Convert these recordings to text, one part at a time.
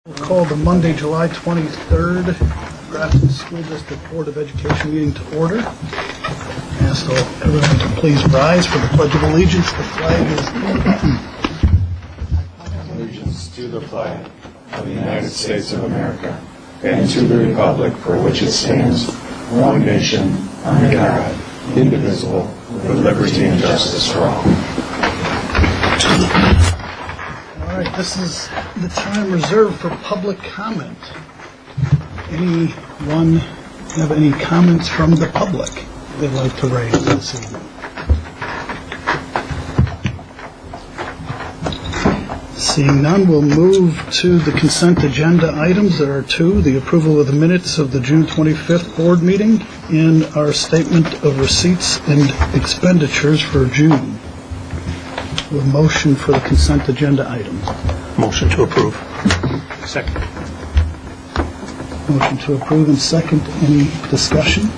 We'll call the Monday, July 23rd Grafton School District Board of Education meeting to order. Ask everyone to please rise for the Pledge of Allegiance. The flag is allegiance to the flag of the United States of America and to the republic for which it stands, one nation, under God, indivisible, with liberty and justice for all. All right, this is the time reserved for public comment. Anyone have any comments from the public they'd like to raise this evening? Seeing none, we'll move to the consent agenda items. There are two: the approval of the minutes of the June 25th board meeting and our statement of receipts and expenditures for June. A motion for the consent agenda items. Motion to approve. Second. Motion to approve and second. Any discussion?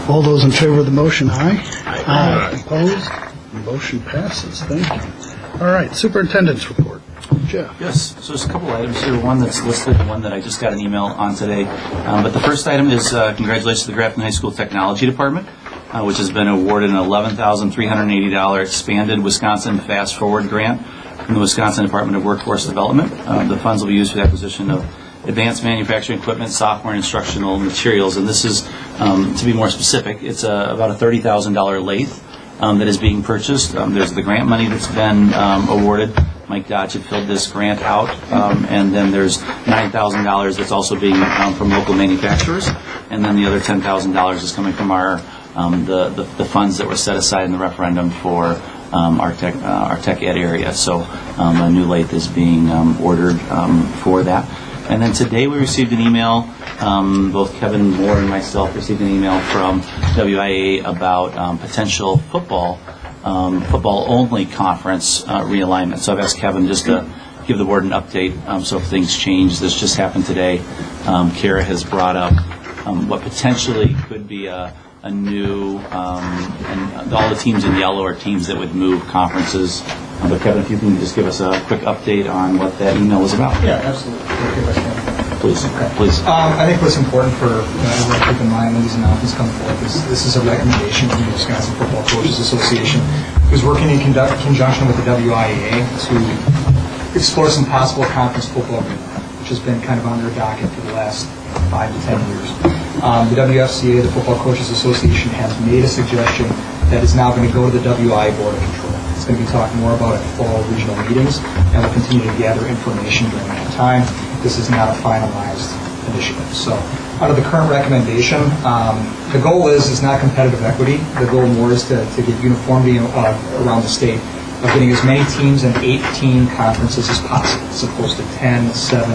All those in favor of the motion, aye? Aye. Opposed? The motion passes. Thank you. All right, superintendent's report. Jeff. Yes, so there's a couple items here. One that's listed and one that I just got an email on today. But the first item is congratulations to the Grafton High School Technology Department, which has been awarded an $11,380 expanded Wisconsin Fast Forward grant from the Wisconsin Department of Workforce Development. The funds will be used for the acquisition of advanced manufacturing equipment, software, and instructional materials. And this is, to be more specific, it's about a $30,000 lathe that is being purchased. There's the grant money that's been awarded. Mike Dodge had filled this grant out, and then there's $9,000 that's also being from local manufacturers, and then the other $10,000 is coming from our the funds that were set aside in the referendum for our tech ed area. So a new lathe is being ordered for that. And then today we received an email, both Kevin Moore and myself received an email from WIA about potential football only conference realignment. So I've asked Kevin just to give the board an update. So if things change, this just happened today. Kara has brought up what potentially could be a new, and all the teams in yellow are teams that would move conferences. But Kevin, if you can just give us a quick update on what that email was about. Yeah, absolutely. Please. Okay. Please. I think what's important for everyone to keep in mind when these announcements come forth is this is a recommendation from the Wisconsin Football Coaches Association, who's working in conjunction with the WIAA to explore some possible conference football, which has been kind of on their docket for the last 5 to 10 years. The WFCA, the Football Coaches Association, has made a suggestion that is now going to go to the WI Board of Control. It's going to be talking more about it at fall regional meetings, and we'll continue to gather information during that time. This is not a finalized initiative. So under the current recommendation, the goal is not competitive equity. The goal more is to get uniformity around the state of getting as many teams in 18 conferences as possible, as opposed to 10, 7,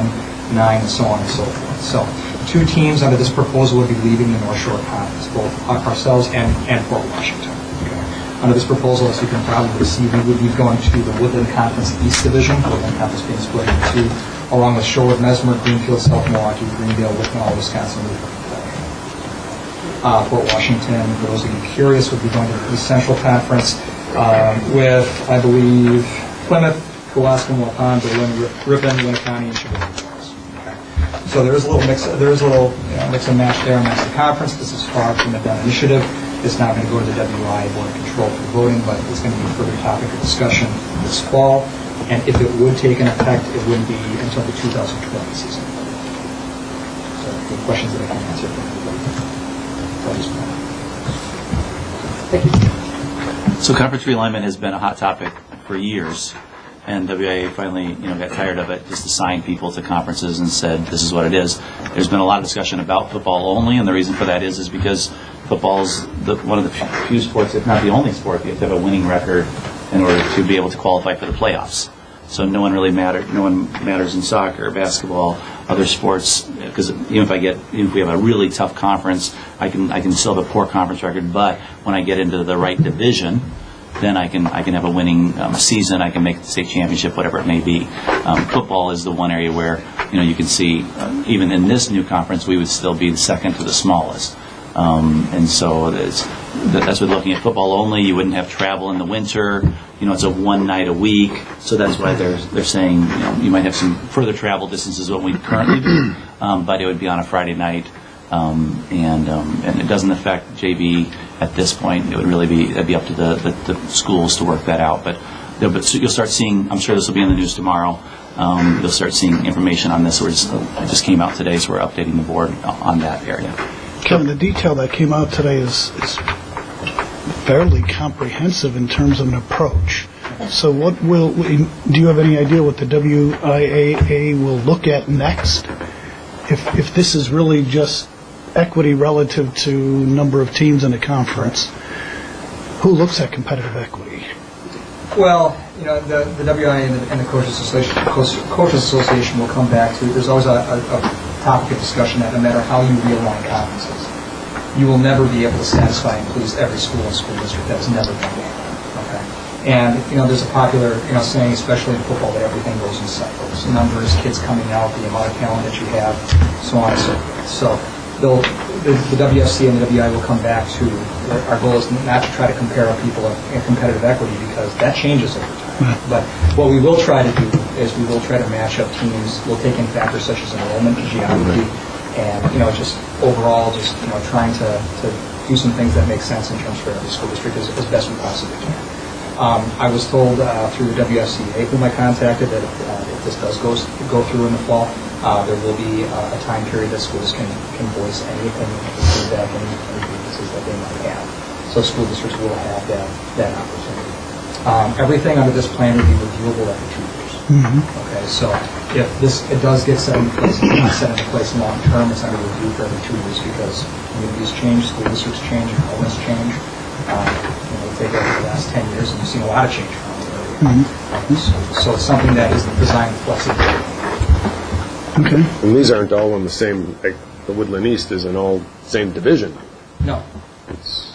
9, and so on and so forth. So 2 teams under this proposal would be leaving the North Shore Conference, both ourselves and Fort Washington. Okay. Under this proposal, as you can probably see, we would be going to the Woodland Conference East Division, Woodland Conference being split into 2, along with Shorewood, Mesmer, Greenfield, South Milwaukee, Greendale, Wicknall, Wisconsin, Fort Washington, for those of you curious, would be going to the East Central Conference with, I believe, Plymouth, Kewaskum, Waupun, Berlin, Ripon, Winneconne, and Chicago. So there is a little mix. There is a little mix and match there amongst the conference. This is far from a done initiative. It's not going to go to the WI Board of Control for voting, but it's going to be a further topic of discussion this fall. And if it would take an effect, it wouldn't be until the 2020 season. So the questions that I can answer from everybody. Thank you. So conference realignment has been a hot topic for years. And WIA finally, got tired of it, just assigned people to conferences and said, this is what it is. There's been a lot of discussion about football only, and the reason for that is because football's one of the few sports, if not the only sport, you have to have a winning record in order to be able to qualify for the playoffs. So no one matters in soccer, basketball, other sports, because even if we have a really tough conference, I can still have a poor conference record, but when I get into the right division, then I can have a winning season. I can make the state championship, whatever it may be. Football is the one area where you can see even in this new conference we would still be the second to the smallest. And so that's what looking at football only. You wouldn't have travel in the winter. it's a one night a week, so that's why they're saying, you might have some further travel distances than what we currently do, but it would be on a Friday night, and it doesn't affect JV at this point. It would really it'd be up to the schools to work that out, but you'll start seeing, I'm sure this will be in the news tomorrow, you'll start seeing information on this. It just came out today, so we're updating the board on that area. Kevin, the detail that came out today is fairly comprehensive in terms of an approach. So do you have any idea what the WIAA will look at next? If this is really just equity relative to number of teams in a conference, who looks at competitive equity? Well, the WIA and the Coaches Association will come back to, there's always a topic of discussion that no matter how you realign conferences, you will never be able to satisfy and please every school and school district. That has never been done. Okay? And, there's a popular, saying, especially in football, that everything goes in cycles. Numbers, kids coming out, the amount of talent that you have, so on and so forth. So the WFC and the WI will come back to, our goal is not to try to compare our people in competitive equity, because that changes over time. But what we will try to do is we will try to match up teams. We'll take in factors such as enrollment, geography, and just overall trying to do some things that make sense in terms for every school district as best we possibly can. I was told through the WFCA, whom I contacted, that if this does go through in the fall, there will be a time period that schools can voice anything, feedback, any weaknesses that they might have. So school districts will have that opportunity. Everything under this plan will be reviewable every 2 years. Okay, so if it does get set into place, it's not set into place long term, it's under review for every 2 years, because communities change, school districts change, enrollments change. Take over the last 10 years, and you've seen a lot of change around the area. So it's something that is designed flexibility. Okay. And these aren't all in the same, like the Woodland East isn't all same division. No. It's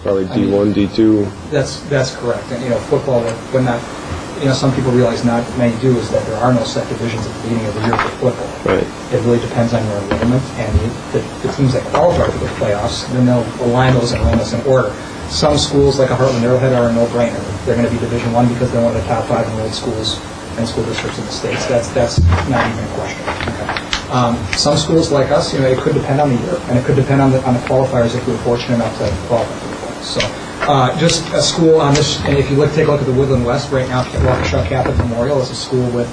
probably D1, D2. That's correct. And football, but not. Some people realize not many do, is that there are no set divisions at the beginning of the year for football. Right. It really depends on your enrollment, and the teams that qualify for the playoffs, then they'll align those enrollments in order. Some schools, like a Heartland Arrowhead, are a no-brainer. They're going to be Division I because they're one of the top 5 enrolled schools and school districts in the states. That's not even a question. Okay. Some schools like us, it could depend on the year, and it could depend on the qualifiers if we were fortunate enough to qualify for the playoffs. So, just a school on this, and if you take a look at the Woodland West right now, Waukesha Catholic Memorial is a school with,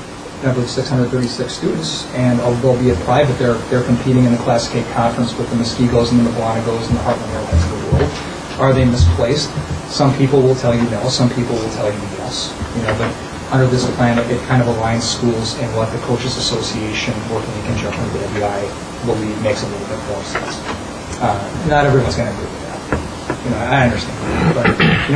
I believe, 636 students, and although be it private, they're competing in the Class K conference with the Muskegos and the McGuanagos and the Heartland Arrowheads of the world. Are they misplaced? Some people will tell you no. Some people will tell you yes. But under this plan, it kind of aligns schools in what the Coaches Association, working in conjunction with the WI, believe makes a little bit more sense. Not everyone's going to agree with that. I understand. But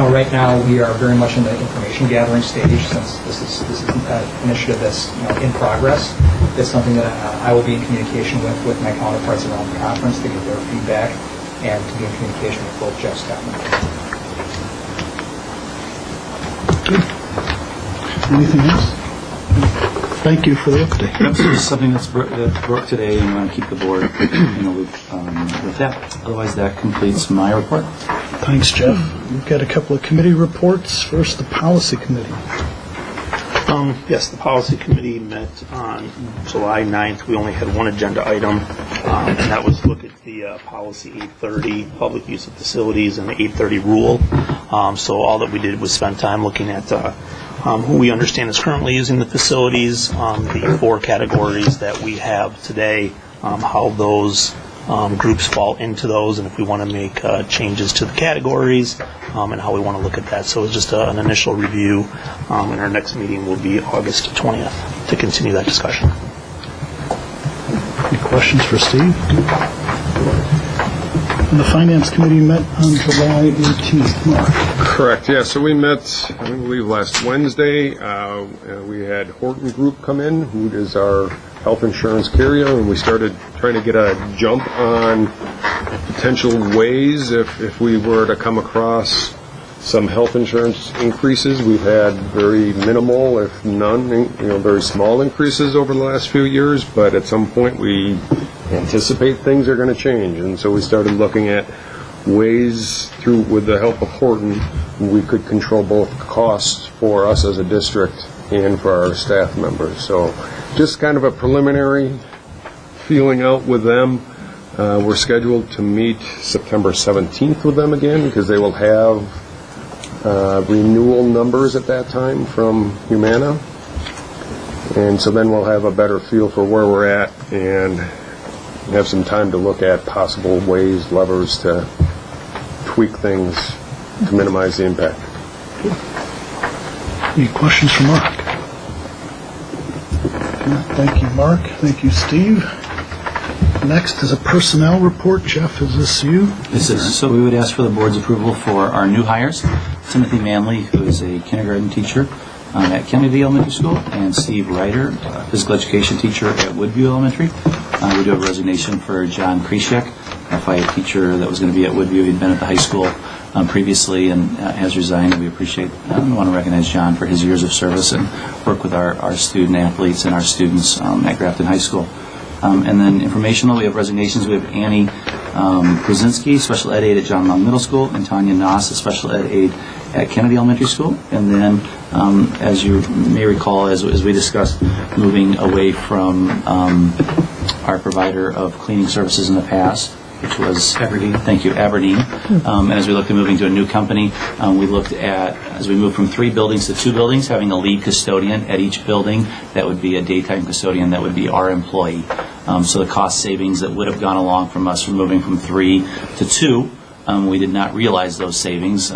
right now we are very much in the information gathering stage, since this is an initiative that's in progress. It's something that I will be in communication with my counterparts around the conference to get their feedback, and to be in communication with both Jeff Scott and Anything else? Thank you for the update. This is something that's broke today, and we want to keep the board in the loop with that. Otherwise, that completes my report. Thanks, Jeff. We've got a couple of committee reports. First, the Policy Committee. Yes, the Policy Committee met on July 9th. We only had one agenda item, and that was to look at the Policy 830, Public Use of Facilities, and the 830 Rule. So all that we did was spend time looking at who we understand is currently using the facilities, the 4 categories that we have today, how those groups fall into those, and if we want to make changes to the categories, and how we want to look at that. So it's just an initial review, and our next meeting will be August 20th to continue that discussion. Any questions for Steve? And the Finance Committee met on July 18th. Mark? Correct, yeah. So we met, I believe, last Wednesday. We had Horton Group come in, who is our health insurance carrier, and we started trying to get a jump on potential ways if we were to come across some health insurance increases. We've had very minimal, if none, very small increases over the last few years, but at some point we anticipate things are going to change, and so we started looking at ways through, with the help of Horton, we could control both costs for us as a district and for our staff members. So just kind of a preliminary feeling out with them. We're scheduled to meet September 17th with them again because they will have renewal numbers at that time from Humana. And so then we'll have a better feel for where we're at and have some time to look at possible ways, levers to tweak things to minimize the impact. Any questions for Mark? Thank you, Mark. Thank you, Steve. Next is a personnel report. Jeff, is this you? This is. So we would ask for the board's approval for our new hires. Timothy Manley, who is a kindergarten teacher at Kennedy Elementary School, and Steve Ryder, physical education teacher at Woodview Elementary. We do have a resignation for John Kreshek, a FIA teacher that was going to be at Woodview. He'd been at the high school previously and has resigned. We appreciate, I want to recognize John for his years of service and work with our student athletes and our students at Grafton High School. And then informational, we have resignations. We have Annie Krasinski, special ed aide at John Long Middle School, and Tanya Noss, a special ed aide at Kennedy Elementary School. And then, as you may recall, as we discussed, moving away from our provider of cleaning services in the past, which was Aberdeen. Thank you, Aberdeen. And as we looked at moving to a new company, we looked at, as we moved from 3 buildings to 2 buildings, having a lead custodian at each building. That would be a daytime custodian. That would be our employee. So the cost savings that would have gone along from us from moving from 3 to 2, we did not realize those savings.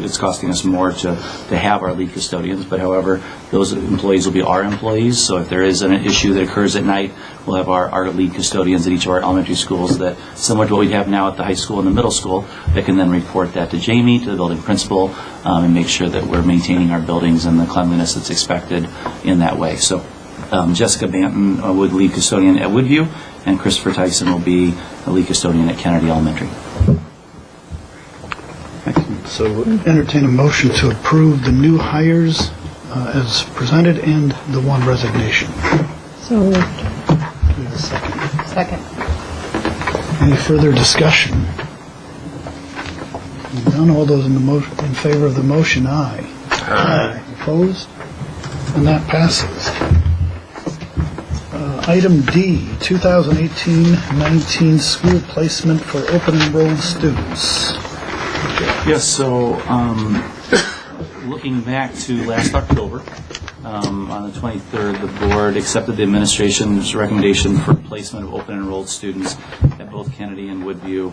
It's costing us more to have our lead custodians, but however, those employees will be our employees. So if there is an issue that occurs at night, we'll have our lead custodians at each of our elementary schools that, similar to what we have now at the high school and the middle school, that can then report that to Jamie, to the building principal, and make sure that we're maintaining our buildings and the cleanliness that's expected in that way. So Jessica Banton would lead custodian at Woodview, and Christopher Tyson will be a lead custodian at Kennedy Elementary. So entertain a motion to approve the new hires as presented and the one resignation. So moved. Do we have a second? Second. Any further discussion? None. All those in favor of the motion, aye. Aye. Opposed? And that passes. Item D, 2018-19 school placement for open enrolled students. Yes, so looking back to last October, on the 23rd, the board accepted the administration's recommendation for placement of open enrolled students at both Kennedy and Woodview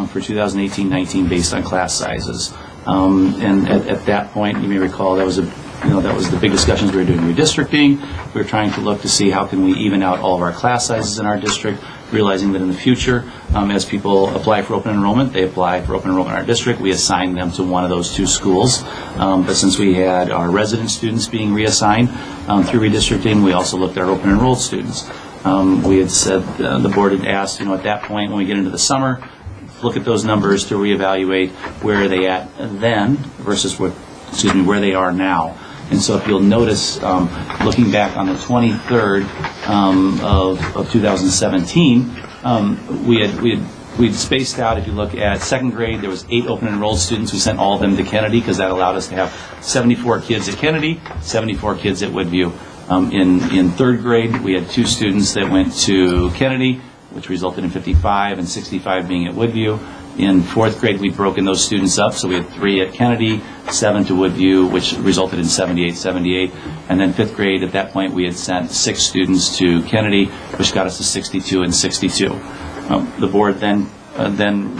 for 2018-19 based on class sizes. And at that point, you may recall, that was the big discussions we were doing redistricting. We were trying to look to see how can we even out all of our class sizes in our district, realizing that in the future, as people apply for open enrollment, they apply for open enrollment in our district. We assign them to one of those 2 schools. But since we had our resident students being reassigned through redistricting, we also looked at our open enrolled students. We had said, the board had asked, at that point when we get into the summer, look at those numbers to reevaluate where are they at then versus where they are now. And so if you'll notice, looking back on the 23rd of 2017, we'd spaced out. If you look at 2nd grade, there was 8 open enrolled students. We sent all of them to Kennedy because that allowed us to have 74 kids at Kennedy, 74 kids at Woodview. In 3rd grade, we had 2 students that went to Kennedy, which resulted in 55 and 65 being at Woodview. In 4th grade, we'd broken those students up, so we had 3 at Kennedy, 7 to Woodview, which resulted in 78. And then 5th grade, at that point, we had sent 6 students to Kennedy, which got us to 62 and 62. The board then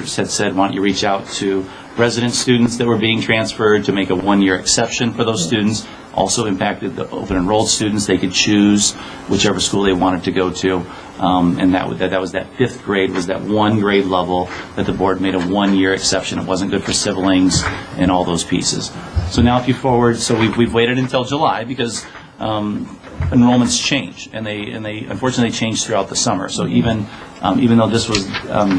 said, why don't you reach out to resident students that were being transferred to make a 1-year exception for those students. Also impacted the open enrolled students. They could choose whichever school they wanted to go to. And that was that 5th grade, was that 1 grade level that the board made a 1-year exception. It wasn't good for siblings and all those pieces. So now if you forward, so we've waited until July because enrollments change, and they unfortunately change throughout the summer. So even though this was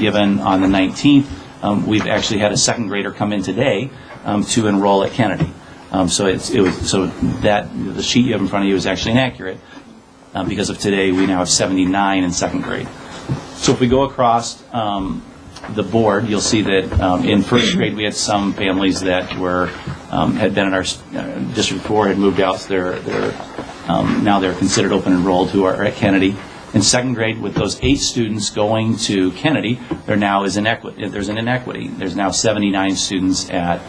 given on the 19th, we've actually had a 2nd grader come in today to enroll at Kennedy. So the sheet you have in front of you is actually inaccurate. Because of today, we now have 79 in 2nd grade. So if we go across the board, you'll see that in first grade we had some families that had been in our district before, had moved out, so now they're considered open enrolled who are at Kennedy. In second grade, with those 8 students going to Kennedy, there's an inequity. There's now 79 students at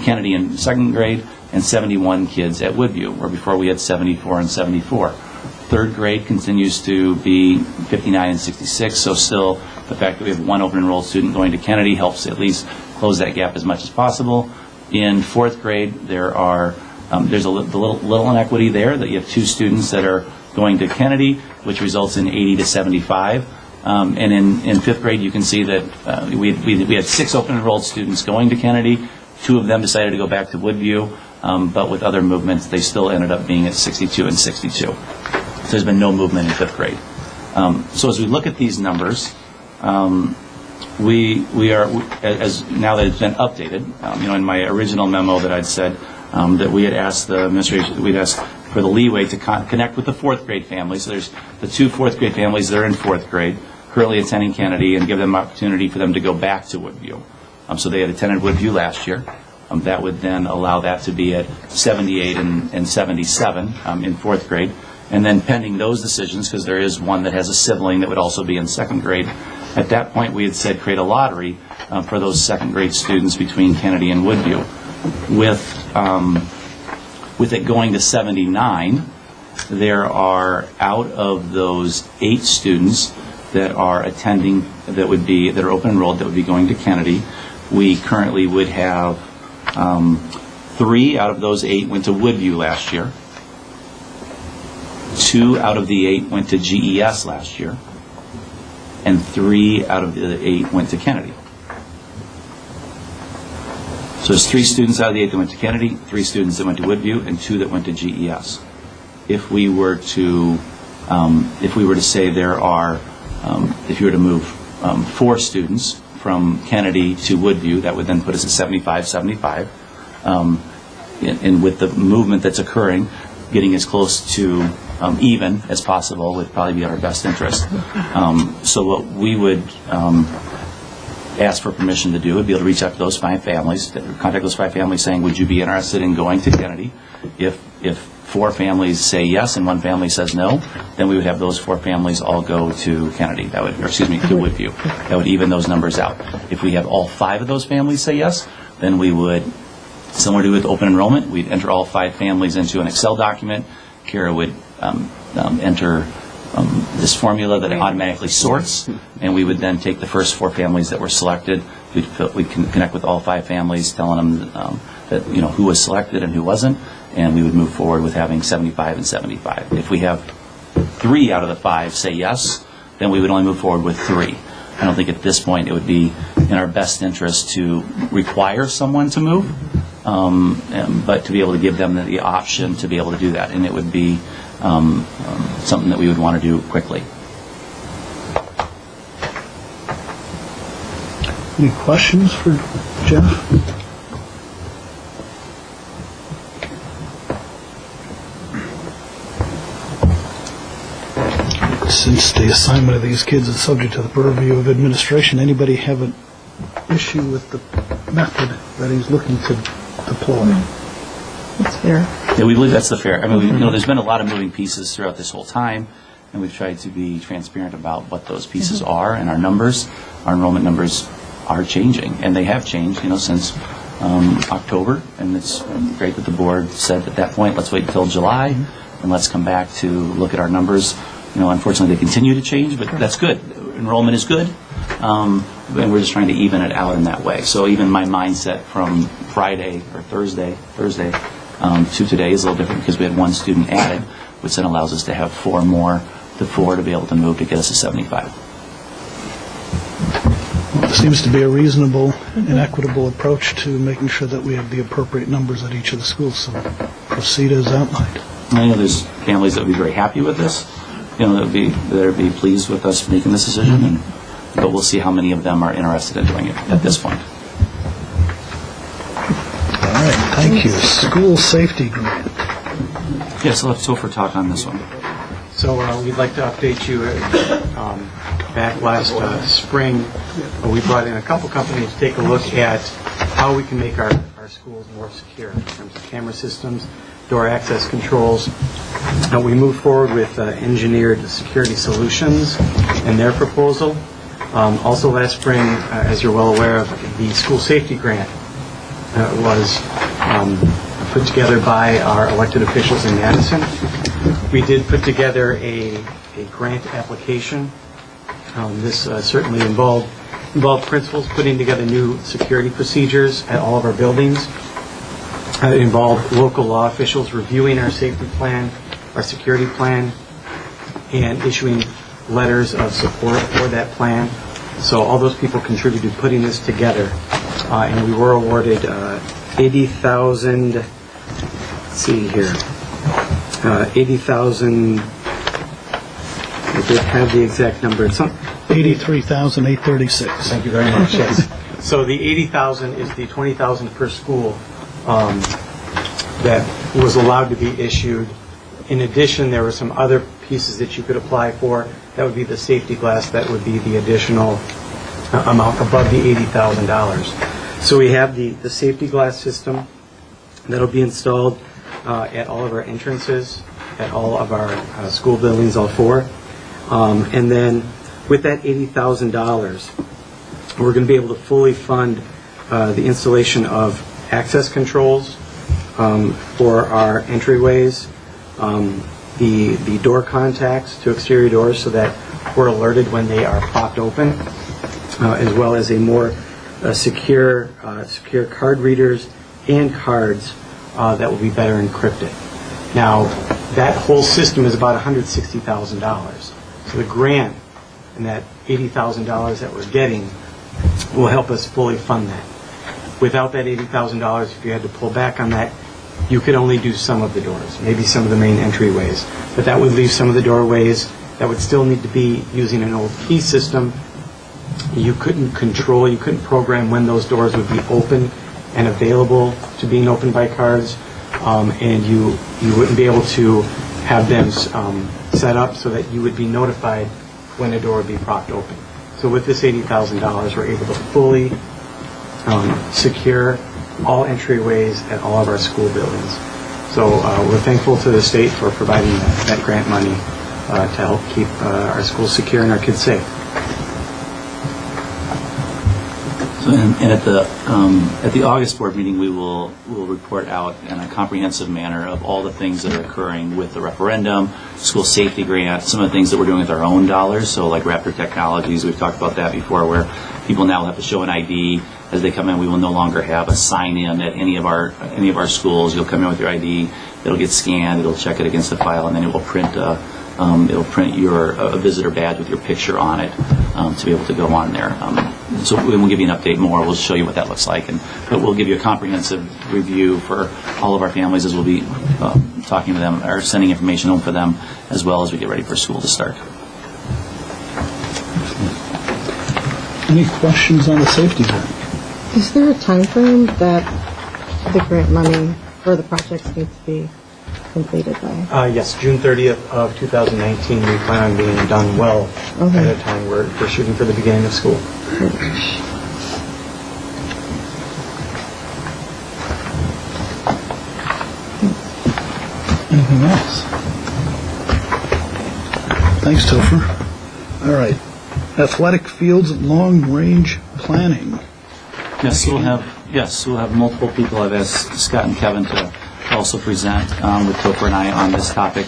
Kennedy in second grade and 71 kids at Woodview, where before we had 74 and 74. Third grade continues to be 59 and 66, so still the fact that we have one open enrolled student going to Kennedy helps at least close that gap as much as possible. In fourth grade, there's a little inequity there, that you have 2 students that are going to Kennedy, which results in 80 to 75. And in fifth grade, you can see that we had 6 open enrolled students going to Kennedy. 2 of them decided to go back to Woodview, but with other movements, they still ended up being at 62 and 62. So there's been no movement in fifth grade. So as we look at these numbers, we are, as now that it's been updated, in my original memo that I'd said that we had asked the administration, we'd asked for the leeway to connect with the fourth grade families. So there's the 2 fourth grade families that are in fourth grade, currently attending Kennedy, and give them an opportunity for them to go back to Woodview. So they had attended Woodview last year. That would then allow that to be at 78 and 77 in fourth grade. And then pending those decisions, because there is one that has a sibling that would also be in second grade, at that point we had said create a lottery for those second grade students between Kennedy and Woodview. With it going to 79, there are, out of those 8 students that are attending, that are open enrolled, that would be going to Kennedy, we currently would have 3 out of those 8 went to Woodview last year. 2 out of the 8 went to GES last year, and 3 out of the 8 went to Kennedy. So there's 3 students out of the 8 that went to Kennedy, 3 students that went to Woodview, and 2 that went to GES. If we were to say there are, if you were to move 4 students from Kennedy to Woodview, that would then put us at 75-75. And with the movement that's occurring, getting as close to even as possible would probably be in our best interest. So what we would ask for permission to do would be able to reach out to those 5 families, contact those 5 families saying, would you be interested in going to Kennedy? If 4 families say yes and 1 family says no, then we would have those 4 families all go to Kennedy. To Woodview. That would even those numbers out. If we have all 5 of those families say yes, then we would, similar to with open enrollment, we'd enter all 5 families into an Excel document. Kara would enter this formula that automatically sorts, and we would then take the first 4 families that were selected. We'd connect with all 5 families, telling them that who was selected and who wasn't, and we would move forward with having 75 and 75. If we have 3 out of the 5 say yes, then we would only move forward with 3. I don't think at this point it would be in our best interest to require someone to move, but to be able to give them the option to be able to do that, and it would be something that we would want to do quickly. Any questions for Jeff? Since the assignment of these kids is subject to the purview of administration, anybody have an issue with the method that he's looking to deploy? That's fair. Yeah, we believe that's the fair. I mean, there's been a lot of moving pieces throughout this whole time, and we've tried to be transparent about what those pieces are and our numbers. Our enrollment numbers are changing, and they have changed, since October. And it's great that the board said at that point, let's wait until July, and let's come back to look at our numbers. Unfortunately, they continue to change, but that's good. Enrollment is good, and we're just trying to even it out in that way. So even my mindset from Friday or Thursday to today is a little different because we had 1 student added, which then allows us to have 4 more to be able to move to get us to 75. Well, it seems to be a reasonable and equitable approach to making sure that we have the appropriate numbers at each of the schools. So proceed as outlined. I know there's families that would be very happy with this. That would be pleased with us making this decision, but we'll see how many of them are interested in doing it at this point. All right, thank you. School safety grant. Yes, let's go for talk on this one. So we'd like to update you back last spring, we brought in a couple companies to take a look at how we can make our schools more secure in terms of camera systems, door access controls. We moved forward with Engineered Security Solutions and their proposal. Also last spring, as you're well aware of, the school safety grant was put together by our elected officials in Madison. We did put together a grant application. This certainly involved principals putting together new security procedures at all of our buildings. It involved local law officials reviewing our safety plan, our security plan, and issuing letters of support for that plan. So all those people contributed to putting this together, and we were awarded $80,000. Let's see here, $80,000. I did have the exact number. It's $83,836. Thank you very much. Yes. So the $80,000 is the $20,000 per school that was allowed to be issued. In addition, there were some other pieces that you could apply for. That would be the safety glass. That would be the additional amount above the $80,000. So we have the safety glass system that'll be installed at all of our entrances, at all of our school buildings, all four. And then with that $80,000, we're going to be able to fully fund the installation of access controls for our entryways, the door contacts to exterior doors so that we're alerted when they are propped open, as well as a more secure card readers and cards that will be better encrypted. Now, that whole system is about $160,000. So the grant and that $80,000 that we're getting will help us fully fund that. Without that $80,000, if you had to pull back on that, you could only do some of the doors, maybe some of the main entryways. But that would leave some of the doorways that would still need to be using an old key system. You couldn't control, you couldn't program when those doors would be open and available to being opened by cards, and you wouldn't be able to have them set up so that you would be notified when a door would be propped open. So with this $80,000, we're able to fully secure all entryways at all of our school buildings. So we're thankful to the state for providing that grant money to help keep our schools secure and our kids safe. So, and at the August board meeting, we'll report out in a comprehensive manner of all the things that are occurring with the referendum, school safety grant, some of the things that we're doing with our own dollars. So like Raptor Technologies, we've talked about that before, where people now have to show an ID as they come in. We will no longer have a sign-in at any of our schools. You'll come in with your ID, it'll get scanned, it'll check it against the file, and then it will print a visitor badge with your picture on it to be able to go on there. So we'll give you an update more. We'll show you what that looks like, but we'll give you a comprehensive review for all of our families as we'll be talking to them or sending information home for them as well as we get ready for school to start. Any questions on the safety grant? Is there a time frame that the grant money for the projects needs to be completed by? Yes, June 30th of 2019. We plan on being done well at a time. We're shooting for the beginning of school. Anything else? Thanks, Topher. All right. Athletic fields long-range planning. Yes, we'll have multiple people. I've asked Scott and Kevin to also present with Topher and I on this topic.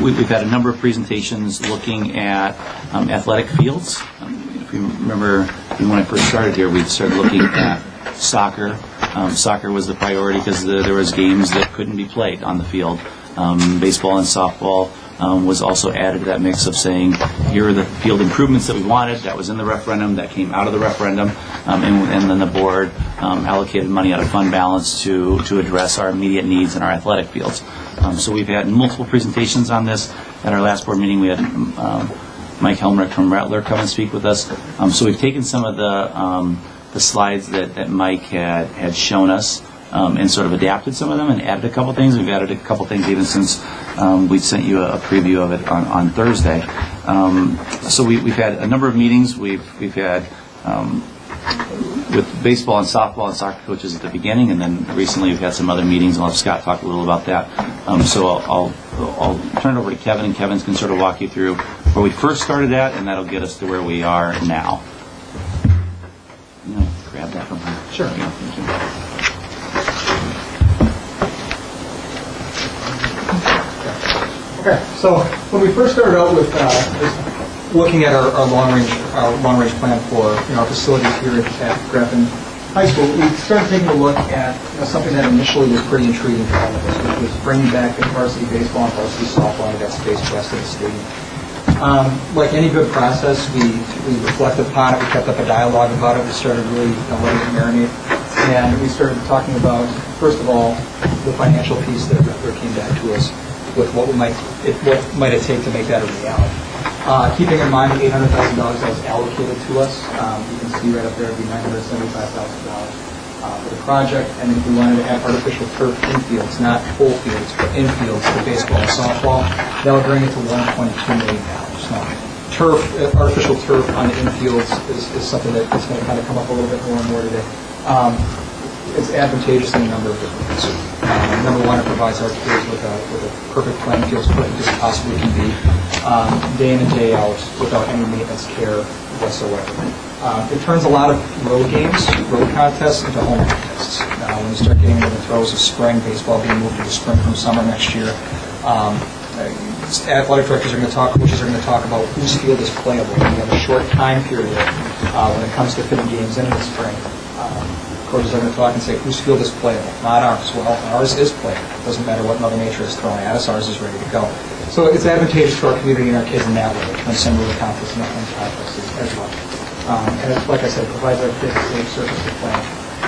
We've had a number of presentations looking at athletic fields. If you remember, when I first started here, we started looking at soccer. Soccer was the priority because there was games that couldn't be played on the field. Baseball and softball was also added to that mix of saying, here are the field improvements that we wanted. That was in the referendum. That came out of the referendum. And then the board allocated money out of fund balance to address our immediate needs in our athletic fields. So we've had multiple presentations on this. At our last board meeting, we had Mike Helmrich from Rattler come and speak with us. So we've taken some of the slides that Mike had shown us and sort of adapted some of them and added a couple things. We've added a couple things even since we sent you a preview of it on Thursday. So we've had a number of meetings. We've had with baseball and softball and soccer coaches at the beginning, and then recently we've had some other meetings. I'll have Scott talk a little about that. So I'll turn it over to Kevin, and Kevin's can sort of walk you through where we first started at, and that'll get us to where we are now. You know, grab that from her. Sure. Yeah, thank you. Okay, so when we first started out with looking at our long range plan for our facilities here at Grafton High School, we started taking a look at something that initially was pretty intriguing to all of us, which was bringing back the varsity baseball and varsity softball into that space west of the stadium. Like any good process, we reflected upon it. We kept up a dialogue about it. We started really letting it marinate, and we started talking about, first of all, the financial piece that came back to us with what might it take to make that a reality. Keeping in mind the $800,000 that was allocated to us, you can see right up there, it'd be $975,000 for the project. And if we wanted to add artificial turf infields, not full fields, but infields for baseball and softball, that would bring it to $1.2 million. Now, artificial turf on the infields is something that's going to kind of come up a little bit more and more today. It's advantageous in a number of different ways. Number one, it provides our kids with a perfect playing field as perfect as it possibly can be, day in and day out, without any maintenance care whatsoever. It turns a lot of road games, road contests, into home contests. When you start getting into the throes of spring, baseball being moved to the spring from summer next year, athletic directors are going to talk, coaches are going to talk about whose field is playable. We have a short time period when it comes to fitting games in the spring. Coaches are going to talk and say, whose field is playable? Not ours. Well, ours is playable. It doesn't matter what Mother Nature is throwing at us. Ours is ready to go. So it's advantageous to our community and our kids in that way. It turns some of the contests and contests as well. And it's, like I said, provides our kids a safe surface to play.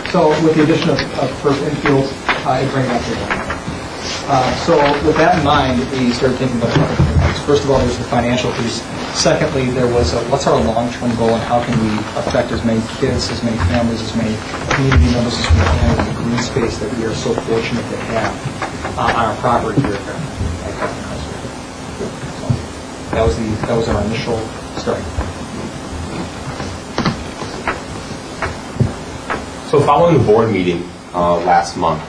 So with the addition of turf infields, it brings up the So with that in mind, we started thinking about a couple of things. First of all, there's the financial piece. Secondly, there was what's our long-term goal and how can we affect as many kids, as many families, as many community members as we can in the green space that we are so fortunate to have on our property here at Grafton High School. So that was our initial starting point. So following the board meeting last month,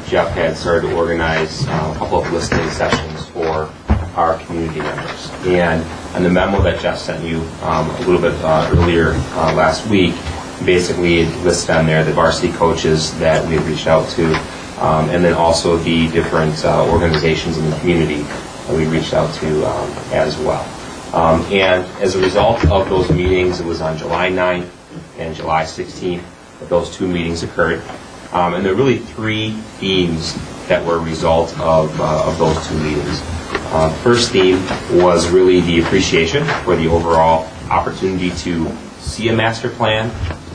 Jeff had started to organize a couple of listening sessions for our community members. And in the memo that Jeff sent you a little bit earlier last week, basically it listed on there the varsity coaches that we had reached out to, and then also the different organizations in the community that we reached out to as well. And as a result of those meetings, it was on July 9th and July 16th that those two meetings occurred. And there are really three themes that were a result of those two meetings. First theme was really the appreciation for the overall opportunity to see a master plan,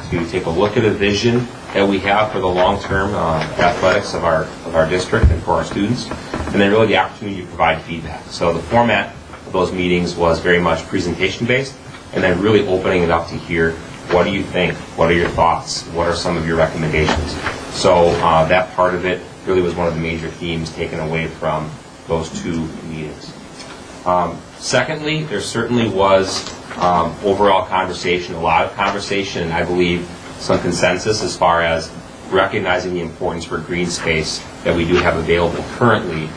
to take a look at a vision that we have for the long-term athletics of our district and for our students, and then really the opportunity to provide feedback. So the format of those meetings was very much presentation-based, and then really opening it up to hear, what do you think? What are your thoughts? What are some of your recommendations? So that part of it really was one of the major themes taken away from those two meetings. Secondly, there certainly was overall conversation, a lot of conversation, and I believe some consensus as far as recognizing the importance for green space that we do have available currently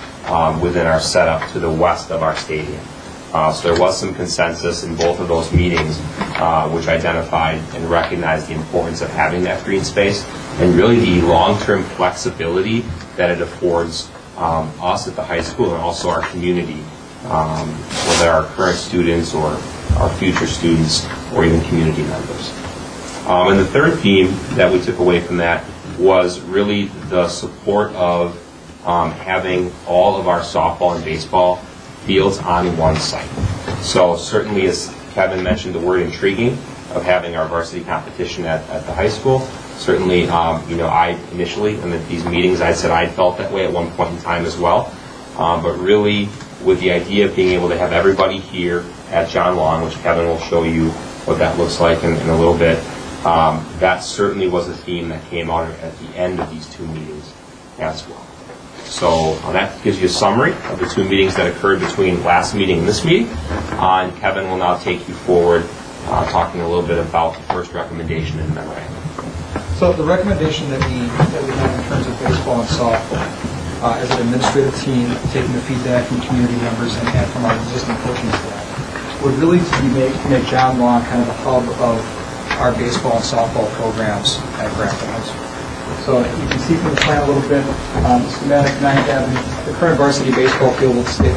within our setup to the west of our stadium. So there was some consensus in both of those meetings which identified and recognized the importance of having that green space and really the long-term flexibility that it affords us at the high school and also our community, whether our current students or our future students or even community members. And the third theme that we took away from that was really the support of having all of our softball and baseball fields on one site. So certainly, as Kevin mentioned, the word intriguing of having our varsity competition at the high school. Certainly, I initially in these meetings, I said I felt that way at one point in time as well. But really, with the idea of being able to have everybody here at John Long, which Kevin will show you what that looks like in a little bit, that certainly was a theme that came out at the end of these two meetings as well. So that gives you a summary of the two meetings that occurred between last meeting and this meeting. And Kevin will now take you forward, talking a little bit about the first recommendation in the memorandum. So the recommendation that we have in terms of baseball and softball, as an administrative team, taking the feedback from community members and from our existing coaching staff, would really make John Law kind of a hub of our baseball and softball programs at Grafton High School. So you can see from the plan a little bit, the schematic 9th Avenue, the current varsity baseball field would stay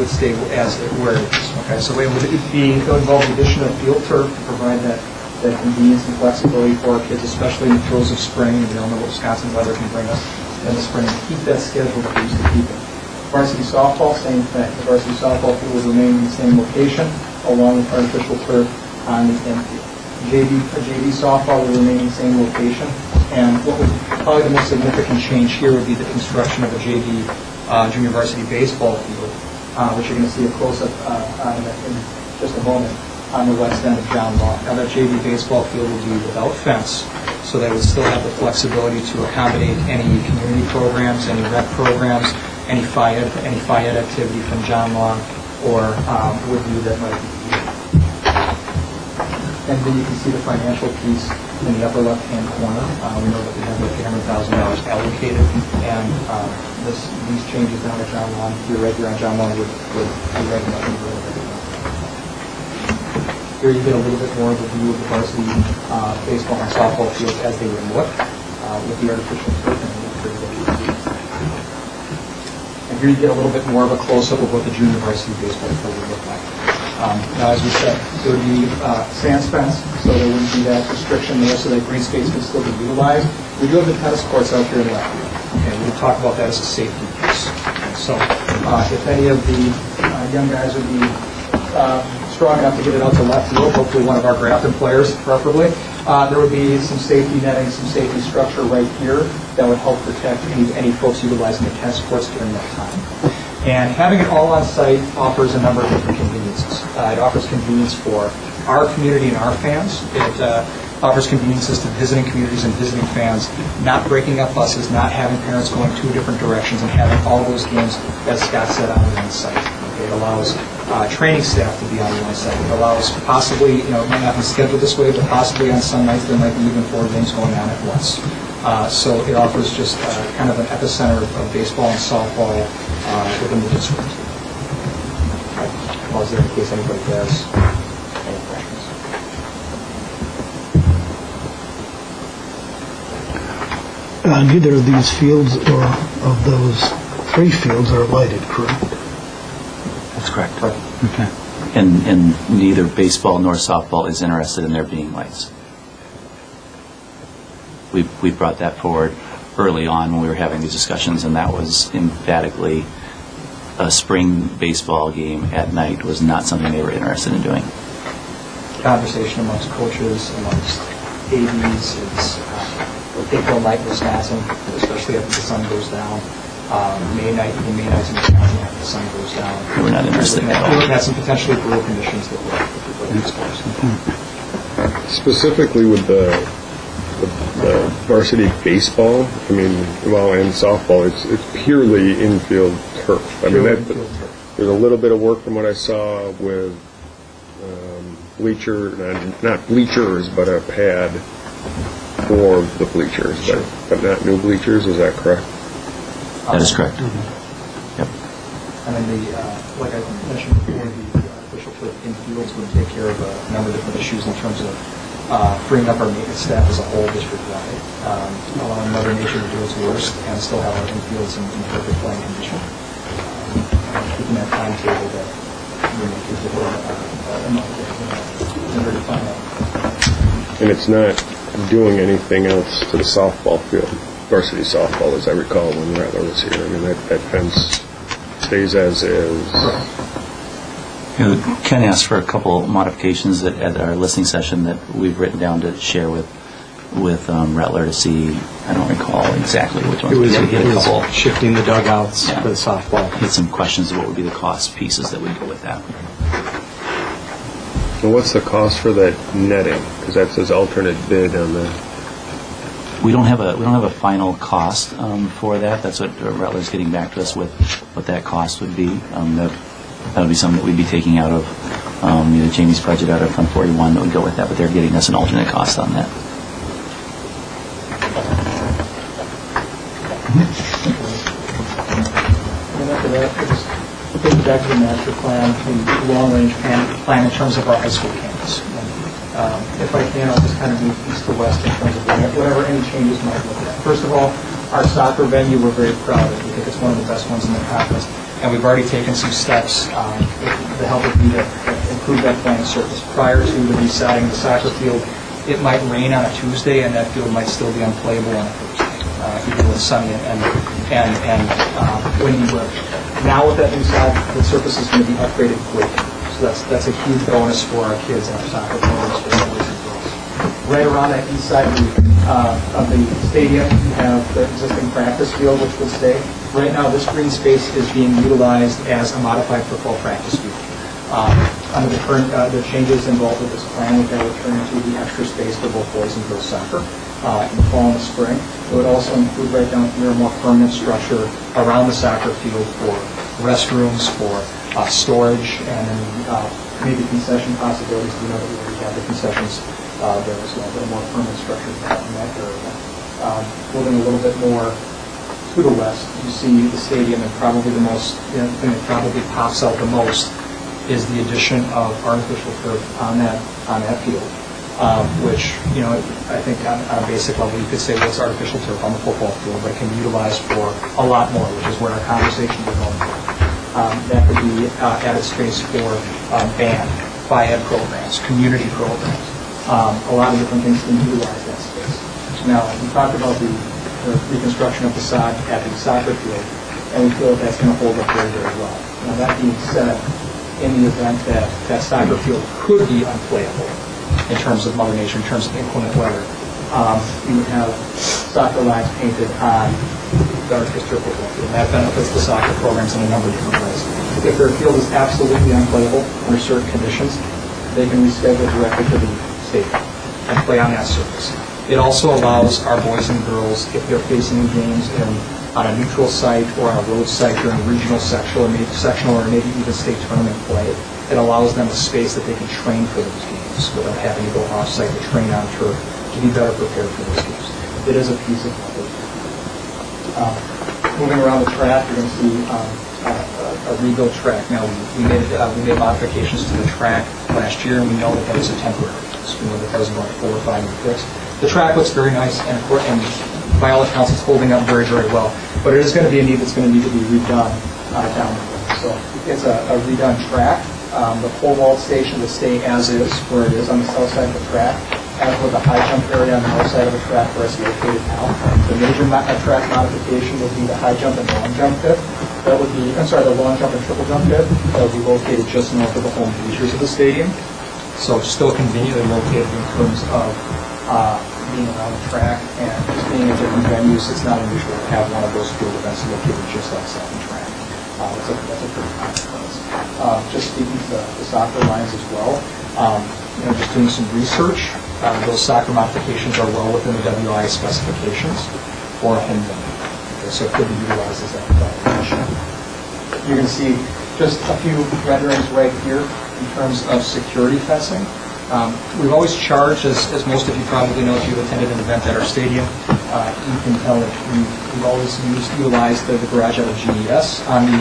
as where it is. Okay, so it would involve the addition of field turf to provide that convenience and flexibility for our kids, especially in the throes of spring. We don't know what Wisconsin weather can bring us in the spring. Keep that schedule that we used to keep it. Varsity softball, same thing. The varsity softball field will remain in the same location, along with artificial turf on the infield. JV softball will remain in the same location, and what would probably the most significant change here would be the construction of a JV junior varsity baseball field, which you're going to see a close-up on in just a moment on the west end of John Law. Now that JV baseball field will be without fence, so that would still have the flexibility to accommodate any community programs, any rec programs, any phy ed activity from John Law or Woodview that might be needed. And then you can see the financial piece in the upper left-hand corner. We know that we have $800,000 allocated, and these changes down at John Lawn, you're right here on John Lawn, would be right nothing really. Here you get a little bit more of a view of the varsity baseball and softball fields as they would look with the artificial turf. And here you get a little bit more of a close-up of what the junior varsity baseball field would look like. Now, as we said, there would be sand fence, so there wouldn't be that restriction there, so that green space can still be utilized. We do have the tennis courts out here in left field. Okay, we talk about that as a safety piece. Okay, so if any of the young guys would be strong enough to get it out to left field, hopefully one of our Grafton players, preferably, there would be some safety netting, some safety structure right here that would help protect any folks utilizing the tennis courts during that time. And having it all on site offers a number of different conveniences. It offers convenience for our community and our fans. It offers conveniences to visiting communities and visiting fans, not breaking up buses, not having parents going two different directions, and having all those games, as Scott said, on one site. Okay, it allows training staff to be on one site. It allows possibly, it might not be scheduled this way, but possibly on some nights there might be even 4 games going on at once. So it offers just kind of an epicenter of baseball and softball within the district. I'll pause there in case anybody has any questions. Neither of these fields or of those 3 fields are lighted, correct? That's correct. Okay. And neither baseball nor softball is interested in there being lights. We brought that forward early on when we were having these discussions, and that was emphatically a spring baseball game at night was not something they were interested in doing. Conversation amongst coaches, amongst ADs, is April night, Wisconsin, especially after the sun goes down. May nights in Wisconsin after the sun goes down. We're not interested in that. We're looking at some potentially brutal conditions that we're exposed to. Specifically with the varsity baseball, and softball, it's purely infield turf. There's a little bit of work from what I saw with not bleachers, but a pad for the bleachers, but not new bleachers. Is that correct? That is correct. Yep. And then like I mentioned before, the artificial turf infields would take care of a number of different issues in terms of freeing up our maintenance staff as a whole district-wide, allowing Mother Nature to do its worst and still have our infields in perfect playing condition. Keeping that timetable that we make it And it's not doing anything else to the softball field, varsity softball, as I recall when Rattler was here. That fence stays as is. Ken asked for a couple modifications at our listening session that we've written down to share with Rattler to see. I don't recall exactly which ones. It was shifting the dugouts for the softball. He had some questions of what would be the cost pieces that would go with that. And what's the cost for that netting? Because that says alternate bid on the... We don't have a final cost for that. That's what Rutler's getting back to us with, what that cost would be. That would be something that we'd be taking out of either Jamie's budget out of Fund 41 that would go with that, but they're getting us an alternate cost on that. And after that, just getting back to the master plan, the long-range plan in terms of our high school campus. If I can, I'll just kind of move east to west in terms of whatever any changes might look like. First of all, our soccer venue, we're very proud of. We think it's one of the best ones in the conference. And we've already taken some steps with the help of you to improve that playing surface. Prior to the resetting of the soccer field, it might rain on a Tuesday and that field might still be unplayable on a Thursday, even with sunny and windy weather. Now with that new side, the surface is going to be upgraded quickly. So that's a huge bonus for our kids and our soccer programs for boys and girls. Right around that east side of the stadium, you have the existing practice field, which will stay. Right now, this green space is being utilized as a modified football practice field. Under the current the changes involved with this plan, we've got to return to the extra space for both boys and girls soccer in the fall and the spring. It would also include right down here a more permanent structure around the soccer field for restrooms, for storage, and then maybe concession possibilities. We know that we already have the concessions there as well, but a more permanent structure in that area. Moving a little bit more to the west, you see the stadium, and probably the most, the thing that probably pops out the most is the addition of artificial turf on that field, which, I think on a basic level you could say, well, it's artificial turf on the football field, but it can be utilized for a lot more, which is where our conversation is going. That could be added space for band, FIAD programs, community programs. A lot of different things can utilize that space. Now, we talked about the reconstruction of the sod at the soccer field, and we feel that that's going to hold up very, very well. Now, that being said, in the event that that soccer field could be unplayable in terms of Mother Nature, in terms of inclement weather, you would have soccer lines painted on the artificial football field. That benefits the soccer programs in a number of different ways. If their field is absolutely unplayable under certain conditions, they can reschedule directly to the stadium and play on that surface. It also allows our boys and girls, if they're facing games on a neutral site or on a road site during regional, sectional, or maybe even state tournament play, it allows them a space that they can train for those games without having to go off-site to train on turf to be better prepared for those games. It is a piece of effort. Moving around the track, you're going to see a rebuilt track. Now, we made modifications to the track last year, and we know that was a temporary fix. We know that was about 4 or 5 year fix. The track looks very nice, and by all accounts, it's holding up very, very well. But it is going to be a need that's going to need to be redone down the road. So it's a redone track. The pole vault station will stay as is, where it is on the south side of the track, as with the high jump area on the north side of the track where it's located now. The major track modification would be the high jump and long jump pit. That would be, the long jump and triple jump pit. That would be located just north of the home bleachers of the stadium. So it's still conveniently located in terms of being around the track and just being in different venues. It's not unusual to have one of those field events located just outside the track. That's a pretty consequence. Just speaking to the soccer lines as well, just doing some research, those soccer modifications are well within the WIA specifications for a home venue. Okay, so it could be utilized as that modification. You're going to see just a few renderings right here in terms of security fencing. We've always charged, as most of you probably know if you've attended an event at our stadium, you can tell that we've always utilized the garage out of GES on the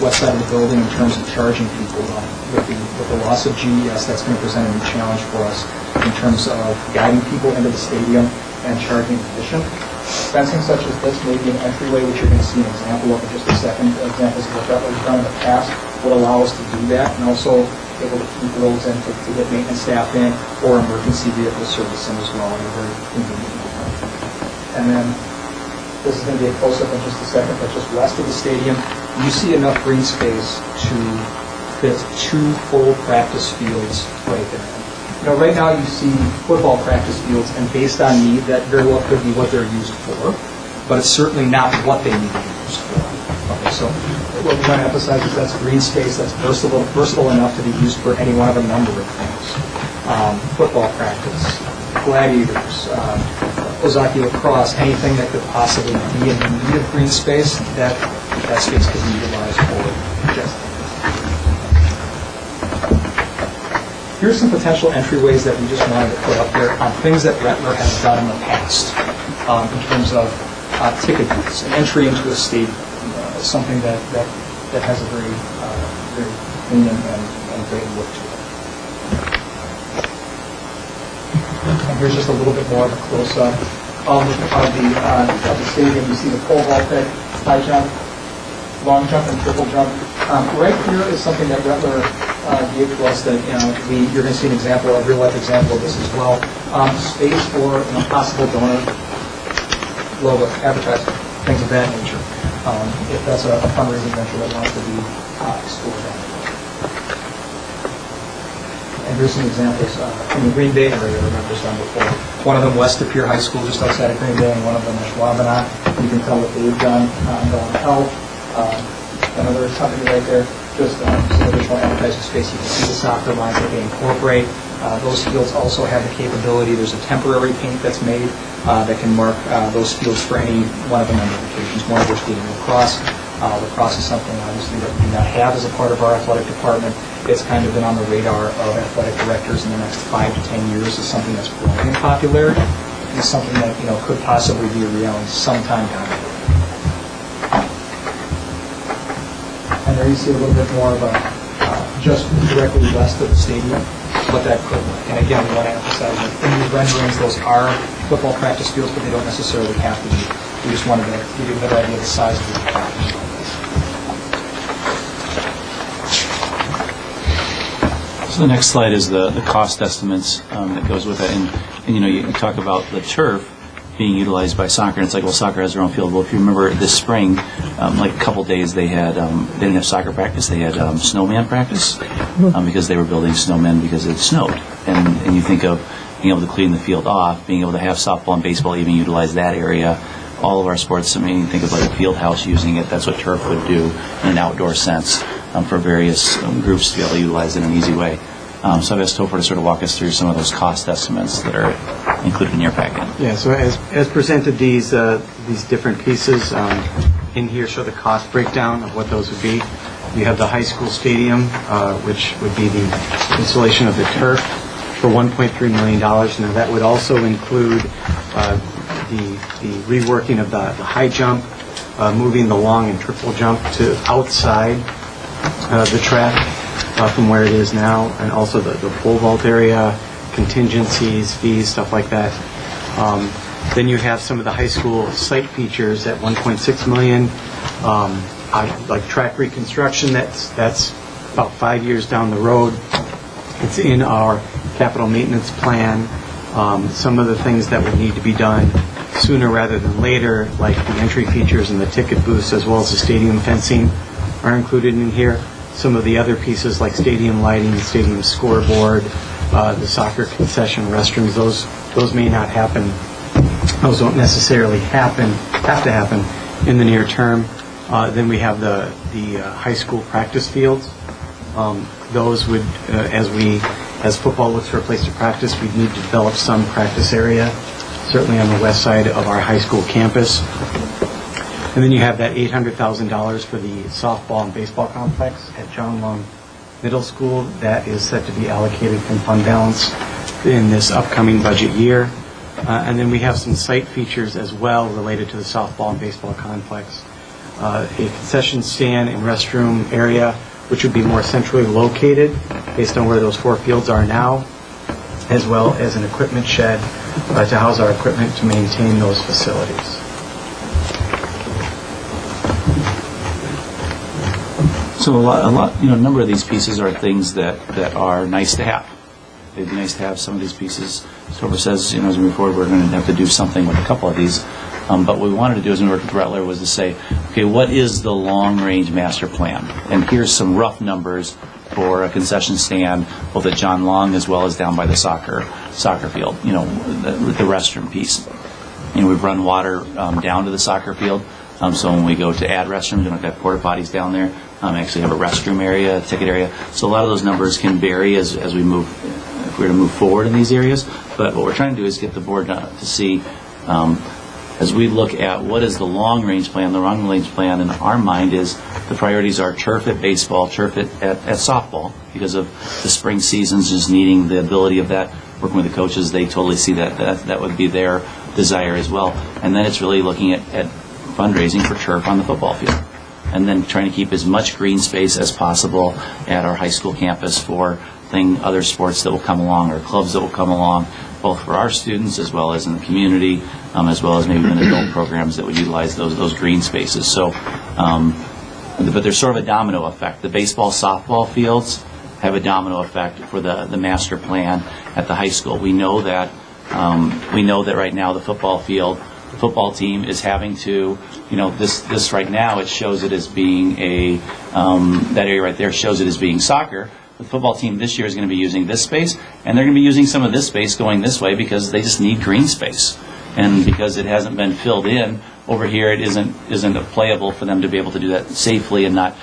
west side of the building in terms of charging people. With the loss of GES, that's going to present a new challenge for us in terms of guiding people into the stadium and charging admission. Fencing such as this may be an entryway, which you're going to see an example of in just a second. Examples of what we've done in the past would allow us to do that, and also able to keep roads in to get maintenance staff in or emergency vehicle service in as well in a very convenient manner. And then this is going to be a close-up in just a second, but just west of the stadium, you see enough green space to fit 2 full practice fields right there. Right now you see football practice fields, and based on need, that very well could be what they're used for, but it's certainly not what they need to be used for. Okay, so what we're trying to emphasize is that's green space that's versatile enough to be used for any one of a number of things. Football practice, gladiators, Ozaki lacrosse, anything that could possibly be in need of green space, that space could be utilized for just. Here's some potential entryways that we just wanted to put up there on things that Rattler has done in the past in terms of ticket booths. An entry into a stadium is something that has a very clean and great look to it. And here's just a little bit more of a close-up of the stadium. You see the pole vault, high jump, long jump, and triple jump. Right here is something that Rattler gave to us that you're going to see an example, a real-life example of this as well. Space for possible donor logo, advertising, things of that nature. If that's a fundraising venture that wants to be explored. And here's some examples from the Green Bay area that I've just done before. One of them west of Pier High School, just outside of Green Bay, and one of them is Schwabenach. You can tell what they've done on health. Another company right there, just some additional advertising space. You can see the soccer lines that they incorporate. Those fields also have the capability. There's a temporary paint that's made that can mark those fields for any one of the member locations, one of which being lacrosse. Lacrosse is something, obviously, that we do not have as a part of our athletic department. It's kind of been on the radar of athletic directors in the next 5 to 10 years as something that's growing in popularity and something that could possibly be a reality sometime down the road. And there you see a little bit more of a just directly west of the stadium, what that could look. And again, we want to emphasize that in these renderings, those are football practice fields, but they don't necessarily have to be. We just wanted to give you a better idea of the size of the practice. So the next slide is the cost estimates that goes with it. And you talk about the turf being utilized by soccer, and it's like, well, soccer has their own field. Well, if you remember this spring, like a couple days, they didn't have soccer practice. They had snowman practice because they were building snowmen because it snowed. And you think of being able to clean the field off, being able to have softball and baseball even utilize that area. All of our sports, I mean, you think of like a field house using it. That's what turf would do in an outdoor sense for various groups to be able to utilize it in an easy way. So I've asked Topher to sort of walk us through some of those cost estimates that are included in your packet. Yeah, so as presented, these different pieces in here show the cost breakdown of what those would be. You have the high school stadium, which would be the installation of the turf for $1.3 million. Now that would also include the reworking of the high jump, moving the long and triple jump to outside the track from where it is now, and also the pole vault area, contingencies, fees, stuff like that. Then you have some of the high school site features at $1.6 million, like track reconstruction. That's about 5 years down the road. It's in our capital maintenance plan. Some of the things that would need to be done sooner rather than later, like the entry features and the ticket booths, as well as the stadium fencing, are included in here. Some of the other pieces, like stadium lighting, the stadium scoreboard, the soccer concession restrooms, those may not happen. Those don't necessarily have to happen in the near term. Then we have the high school practice fields. Those would, as football looks for a place to practice, we'd need to develop some practice area, certainly on the west side of our high school campus. And then you have that $800,000 for the softball and baseball complex at John Long Middle School. That is set to be allocated from fund balance in this upcoming budget year. And then we have some site features as well related to the softball and baseball complex. A concession stand and restroom area, which would be more centrally located based on where those 4 fields are now, as well as an equipment shed to house our equipment to maintain those facilities. So a number of these pieces are things that are nice to have. It'd be nice to have some of these pieces. Topher says, as we move forward, we're going to have to do something with a couple of these. But what we wanted to do as we worked with Rattler was to say, okay, what is the long-range master plan? And here's some rough numbers for a concession stand, both at John Long as well as down by the soccer field, the restroom piece. We've run water down to the soccer field. So when we go to add restrooms, we don't have porta potties down there. We actually have a restroom area, a ticket area. So a lot of those numbers can vary as we move, if we're to move forward in these areas. But what we're trying to do is get the board to see As we look at what is the long-range plan in our mind is the priorities are turf at baseball, turf at softball, because of the spring seasons just needing the ability of that. Working with the coaches, they totally see that would be their desire as well. And then it's really looking at fundraising for turf on the football field. And then trying to keep as much green space as possible at our high school campus for other sports that will come along or clubs that will come along, both for our students as well as in the community, as well as maybe even adult programs that would utilize those green spaces. So, but there's sort of a domino effect. The baseball, softball fields have a domino effect for the master plan at the high school. We know that right now the football team is having to, this right now it shows it as being that area right there shows it as being soccer. The football team this year is going to be using this space, and they're going to be using some of this space going this way because they just need green space. And because it hasn't been filled in over here, it isn't playable for them to be able to do that safely and not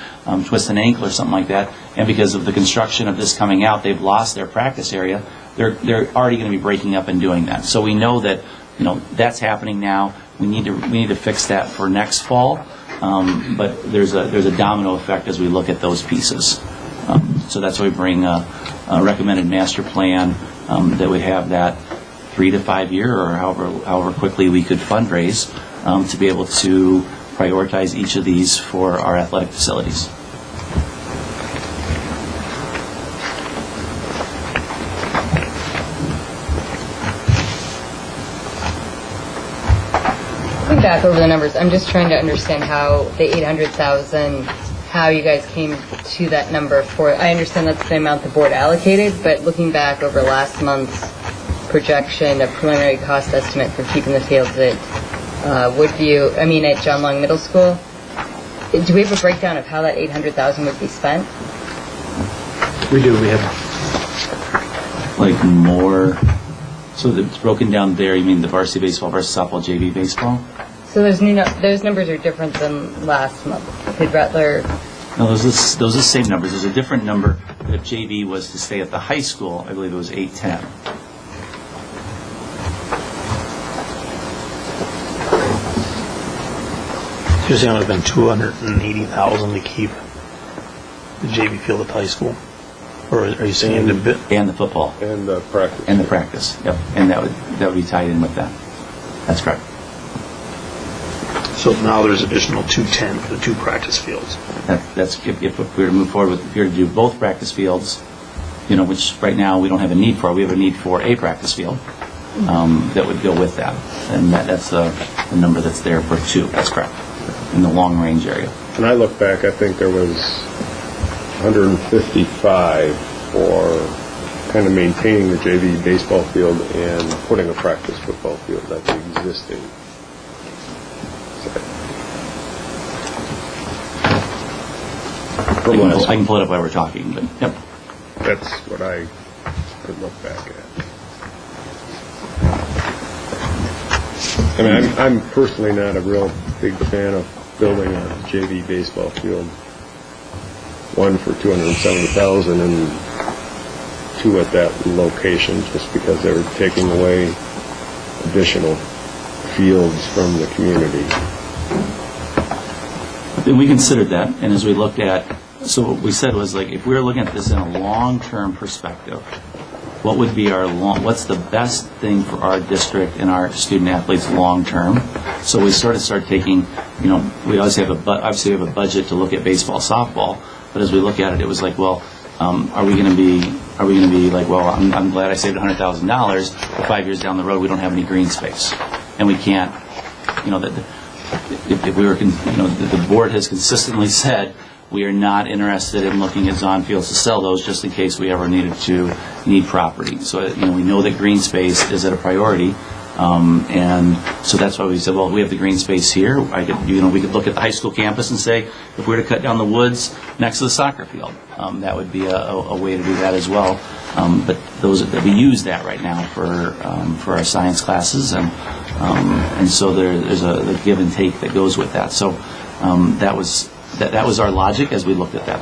twist an ankle or something like that. And because of the construction of this coming out, they've lost their practice area. They're already going to be breaking up and doing that. So we know that that's happening now. We need to fix that for next fall. But there's a domino effect as we look at those pieces. So that's why we bring a recommended master plan that would have that 3 to 5 year or however quickly we could fundraise to be able to prioritize each of these for our athletic facilities. Going back over the numbers, I'm just trying to understand how the 800,000, how you guys came to that number I understand that's the amount the board allocated, but looking back over last month's projection, a preliminary cost estimate for keeping the fields at at John Long Middle School, do we have a breakdown of how that 800,000 would be spent? We do. We have more. So it's broken down there. You mean the varsity baseball versus softball, JV baseball? So those numbers are different than last month. Did Rattler? No, those are the same numbers. There's a different number. If JV was to stay at the high school, I believe it was 810. You're saying it would have been $280,000 to keep the JV field at the high school? Or are you saying and the football and the practice and the practice? Yep, and that would be tied in with that. That's correct. So now there's additional 210 for the 2 practice fields. That's if we were to move forward if we were to do both practice fields, which right now we don't have a need for. We have a need for a practice field that would go with that, and that's the number that's there for 2. That's correct in the long range area. And I look back, I think there was 155 for kind of maintaining the JV baseball field and putting a practice football field at the existing site. I can pull it up while we're talking, but yep. That's what I could look back at. I mean, I'm personally not a real big fan of building a JV baseball field. 1 for $270,000 and 2 at that location, just because they were taking away additional fields from the community. And we considered that, and as we looked at, so what we said was if we were looking at this in a long-term perspective, what would be what's the best thing for our district and our student athletes long-term? So we sort of started taking, we always have obviously we have a budget to look at baseball, softball, but as we look at it, it was are we going to be I'm glad I saved $100,000, but 5 years down the road we don't have any green space, and we can't, if we were, the board has consistently said we are not interested in looking at Zahn Fields to sell those just in case we ever need property. So we know that green space is at a priority, and so that's why we said, well, we have the green space here. We could look at the high school campus and say, if we were to cut down the woods next to the soccer field, that would be a way to do that as well. But we use that right now for our science classes, and so there's a give and take that goes with that. So that was our logic as we looked at that.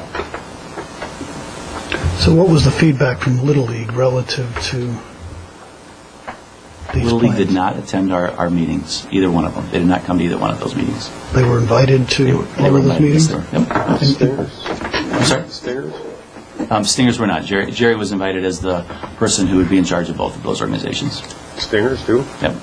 So what was the feedback from Little League relative to these Little League did plans? not attend our meetings, either one of them. They did not come to either one of those meetings. They were invited to all of those meetings? Yep. Stingers? I'm sorry? Stingers? Stingers were not. Jerry was invited as the person who would be in charge of both of those organizations. Stingers, too? Yep.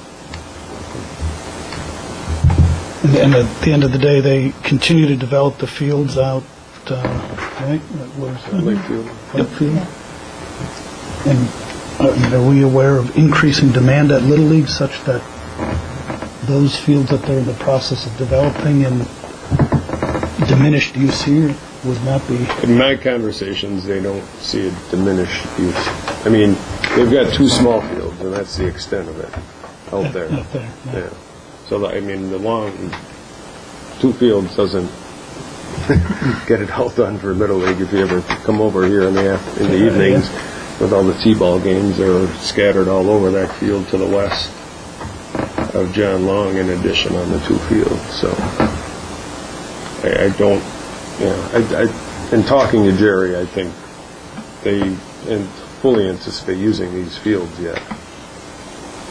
And at the end of the day, they continue to develop the fields out, right? Where's that? Lakefield. Lakefield? And are we aware of increasing demand at Little League such that those fields that they're in the process of developing and diminished use here would not be? In my conversations, they don't see a diminished use. I mean, they've got 2 small fields, and that's the extent of it out there. Out there, yeah. Yeah. So, I mean, the long 2 fields doesn't get it all done for Little League. If you ever come over here in the evenings with all the T-ball games, they're scattered all over that field to the west of John Long, in addition on the 2 fields. So, I don't, in talking to Jerry, I think they fully anticipate using these fields yet,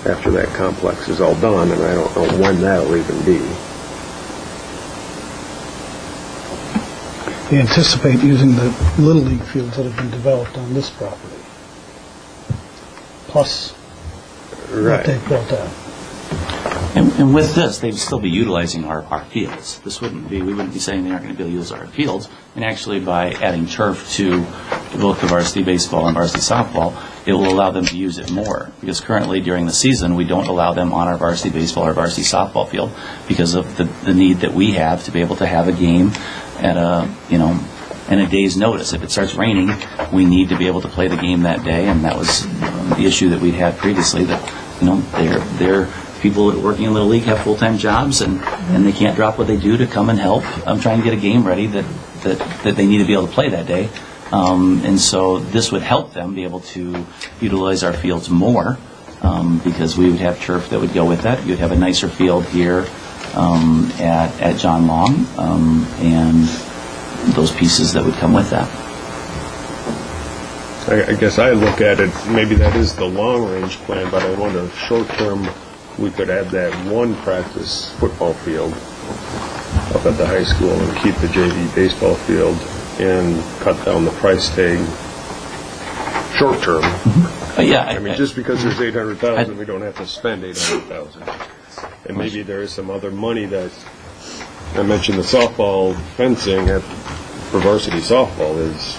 after that complex is all done, and I don't know when that'll even be. They anticipate using the Little League fields that have been developed on this property, plus what they've built out. And with this, they'd still be utilizing our fields. We wouldn't be saying they aren't going to be able to use our fields. And actually, by adding turf to both the varsity baseball and varsity softball, it will allow them to use it more. Because currently, during the season, we don't allow them on our varsity baseball or varsity softball field because of the need that we have to be able to have a game at in a day's notice. If it starts raining, we need to be able to play the game that day, and that was the issue that we'd had previously. That they're people that are working in Little League have full-time jobs, and they can't drop what they do to come and help try and get a game ready that they need to be able to play that day. And so this would help them be able to utilize our fields more because we would have turf that would go with that. You'd have a nicer field here at John Long and those pieces that would come with that. I guess I look at it, maybe that is the long-range plan, but I wonder, short-term, we could add that 1 practice football field up at the high school and keep the JV baseball field and cut down the price tag short-term. Yeah, I mean, just because there's $800,000, we don't have to spend $800,000. And maybe there is some other money that, I mentioned the softball fencing for varsity softball is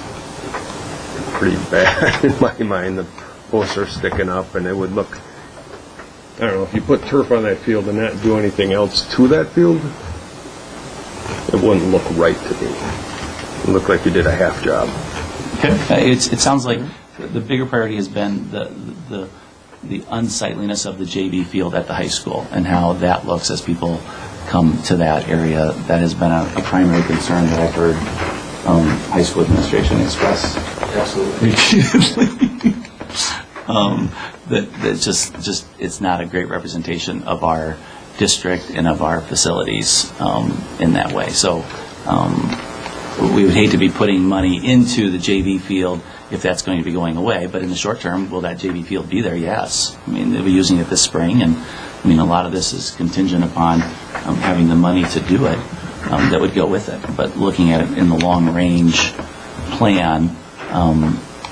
pretty bad in my mind. The posts are sticking up, and it would look, I don't know, if you put turf on that field and not do anything else to that field, it wouldn't look right to me. It would look like you did a half job. It sounds like the bigger priority has been the unsightliness of the JV field at the high school and how that looks as people come to that area. That has been a primary concern that I've heard high school administration express repeatedly. That just it's not a great representation of our district and of our facilities in that way. So we would hate to be putting money into the JV field if that's going to be going away. But in the short term, will that JV field be there? Yes. I mean, they'll be using it this spring, and I mean, a lot of this is contingent upon having the money to do it that would go with it. But looking at it in the long-range plan,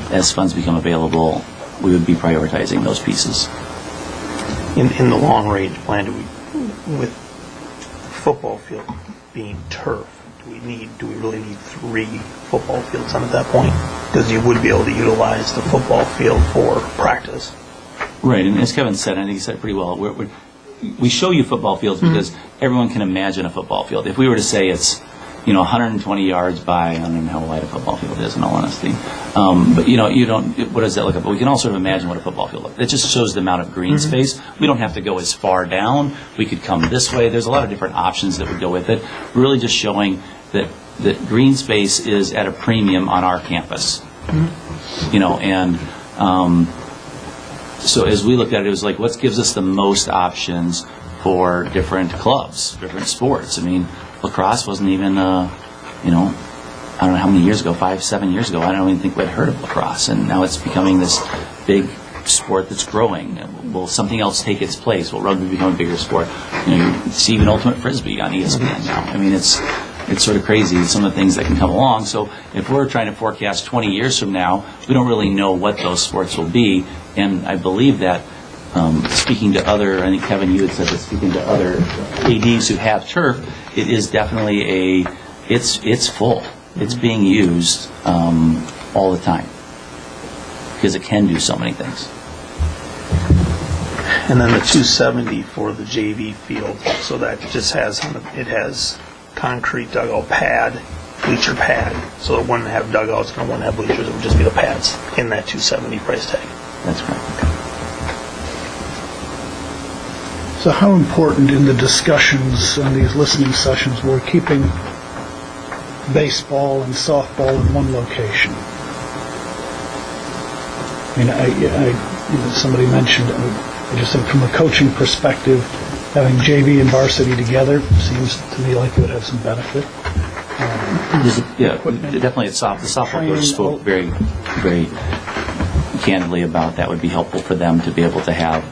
as funds become available, we would be prioritizing those pieces. In the long-range plan, with the football field being turf, do we really need 3 football fields on at that point? Because you would be able to utilize the football field for practice. Right, and as Kevin said, I think he said it pretty well, we show you football fields because everyone can imagine a football field. If we were to say it's 120 yards by, I don't even know how wide a football field is, in all honesty. But, you don't, what does that look like? But we can all sort of imagine what a football field looks like. It just shows the amount of green space. We don't have to go as far down. We could come this way. There's a lot of different options that would go with it. Really just showing that green space is at a premium on our campus. So as we looked at it, it was like, what gives us the most options for different clubs, different sports? I mean, lacrosse wasn't even, I don't know how many years ago, 5, 7 years ago, I don't even think we'd heard of lacrosse. And now it's becoming this big sport that's growing. Will something else take its place? Will rugby become a bigger sport? You see even Ultimate Frisbee on ESPN now. I mean, it's sort of crazy, some of the things that can come along. So if we're trying to forecast 20 years from now, we don't really know what those sports will be. And I believe that speaking to other, I think Kevin, you had said that speaking to other ADs who have turf, it is definitely it's full. It's being used all the time because it can do so many things. And then the 270 for the JV field, so that just has concrete dugout pad, bleacher pad, so it wouldn't have dugouts and it wouldn't have bleachers, it would just be the pads in that 270 price tag. That's correct. So how important in the discussions and these listening sessions were keeping baseball and softball in one location? I mean, somebody mentioned, I just think from a coaching perspective, having JV and varsity together seems to me like it would have some benefit. Definitely. The softball coach spoke very, very candidly about that. Would be helpful for them to be able to have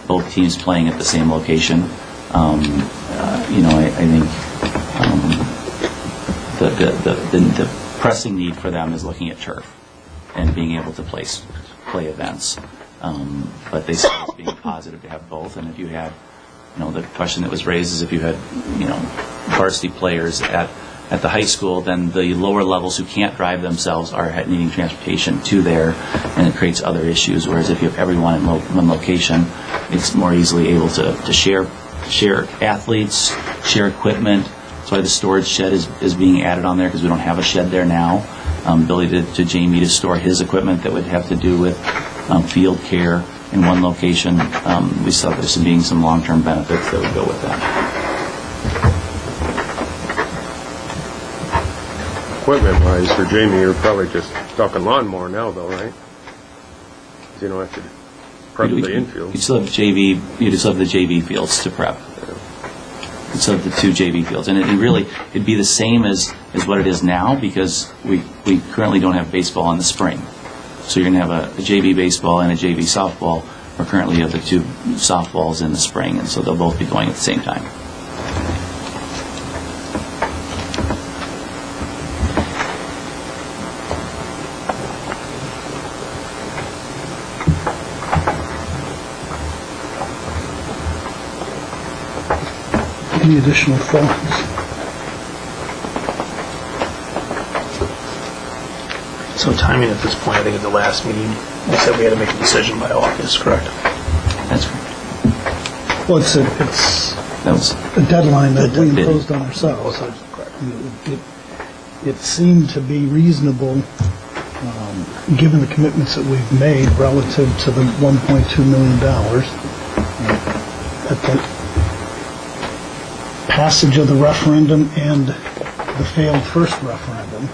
both teams playing at the same location. I think the pressing need for them is looking at turf and being able to play events. But they see it as being positive to have both. And if you had, the question that was raised is if you had, varsity players at the high school, then the lower levels who can't drive themselves are needing transportation to there, and it creates other issues. Whereas if you have everyone in one location, it's more easily able to share athletes, share equipment. That's why the storage shed is being added on there, because we don't have a shed there now. Ability to Jamie to store his equipment that would have to do with field care in one location. We saw there's being some long-term benefits that would go with that. Equipment-wise, for Jamie, you're probably just talking lawnmower now, though, right? 'Cause you don't have to prep the infield. You still have JV. You just have the JV fields to prep. You still have the 2 JV fields, and it'd be the same as what it is now, because we currently don't have baseball in the spring. So you're going to have a JV baseball and a JV softball. We currently have the 2 softballs in the spring, and so they'll both be going at the same time. Any additional thoughts? So timing at this point, I think at the last meeting, we said we had to make a decision by August, correct? That's correct. Well, it's a deadline that we imposed on ourselves. It seemed to be reasonable, given the commitments that we've made relative to the $1.2 million. At the passage of the referendum and the failed first referendum,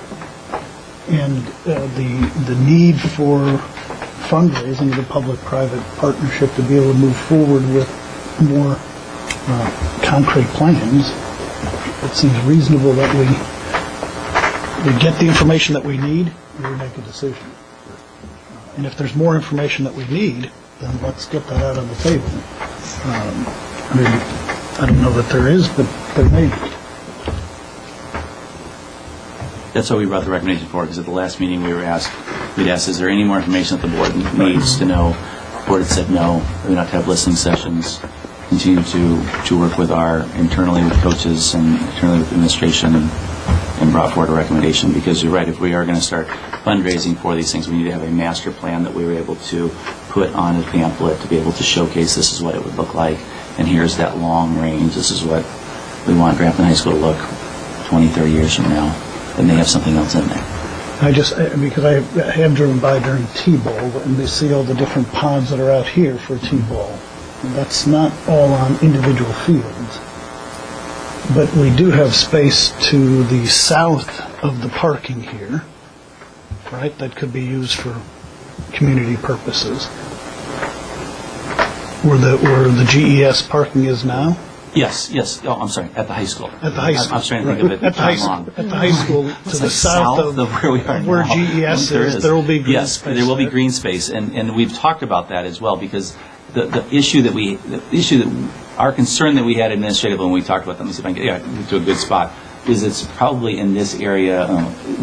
and the need for fundraising of the public-private partnership to be able to move forward with more concrete plans, it seems reasonable that we get the information that we need and we make a decision. And if there's more information that we need, then let's get that out on the table. I don't know that there is, but there may be. That's what we brought the recommendation for, because at the last meeting we'd asked, is there any more information that the board needs to know? The board had said no. We don't have to have listening sessions. Continue to work with internally with coaches and internally with administration, and brought forward a recommendation, because you're right, if we are going to start fundraising for these things, we need to have a master plan that we were able to put on a pamphlet to be able to showcase this is what it would look like, and here's that long range, this is what we want Grafton High School to look 20, 30 years from now. Then they have something else in there. Because I have driven by during T-ball, and they see all the different pods that are out here for T-ball. And that's not all on individual fields. But we do have space to the south of the parking here, right, that could be used for community purposes. Where the GES parking is now? Yes. Oh, I'm sorry, at the high school. At the high school. I'm trying to think of it. At the high long. school, at the high school, to It's the like south of where we are where now. GES is, there will be green yes, space. there will be there. green space, and we've talked about that as well, because the issue that our concern that we had administratively when we talked about that, let me see if I can get to a good spot, is it's probably in this area,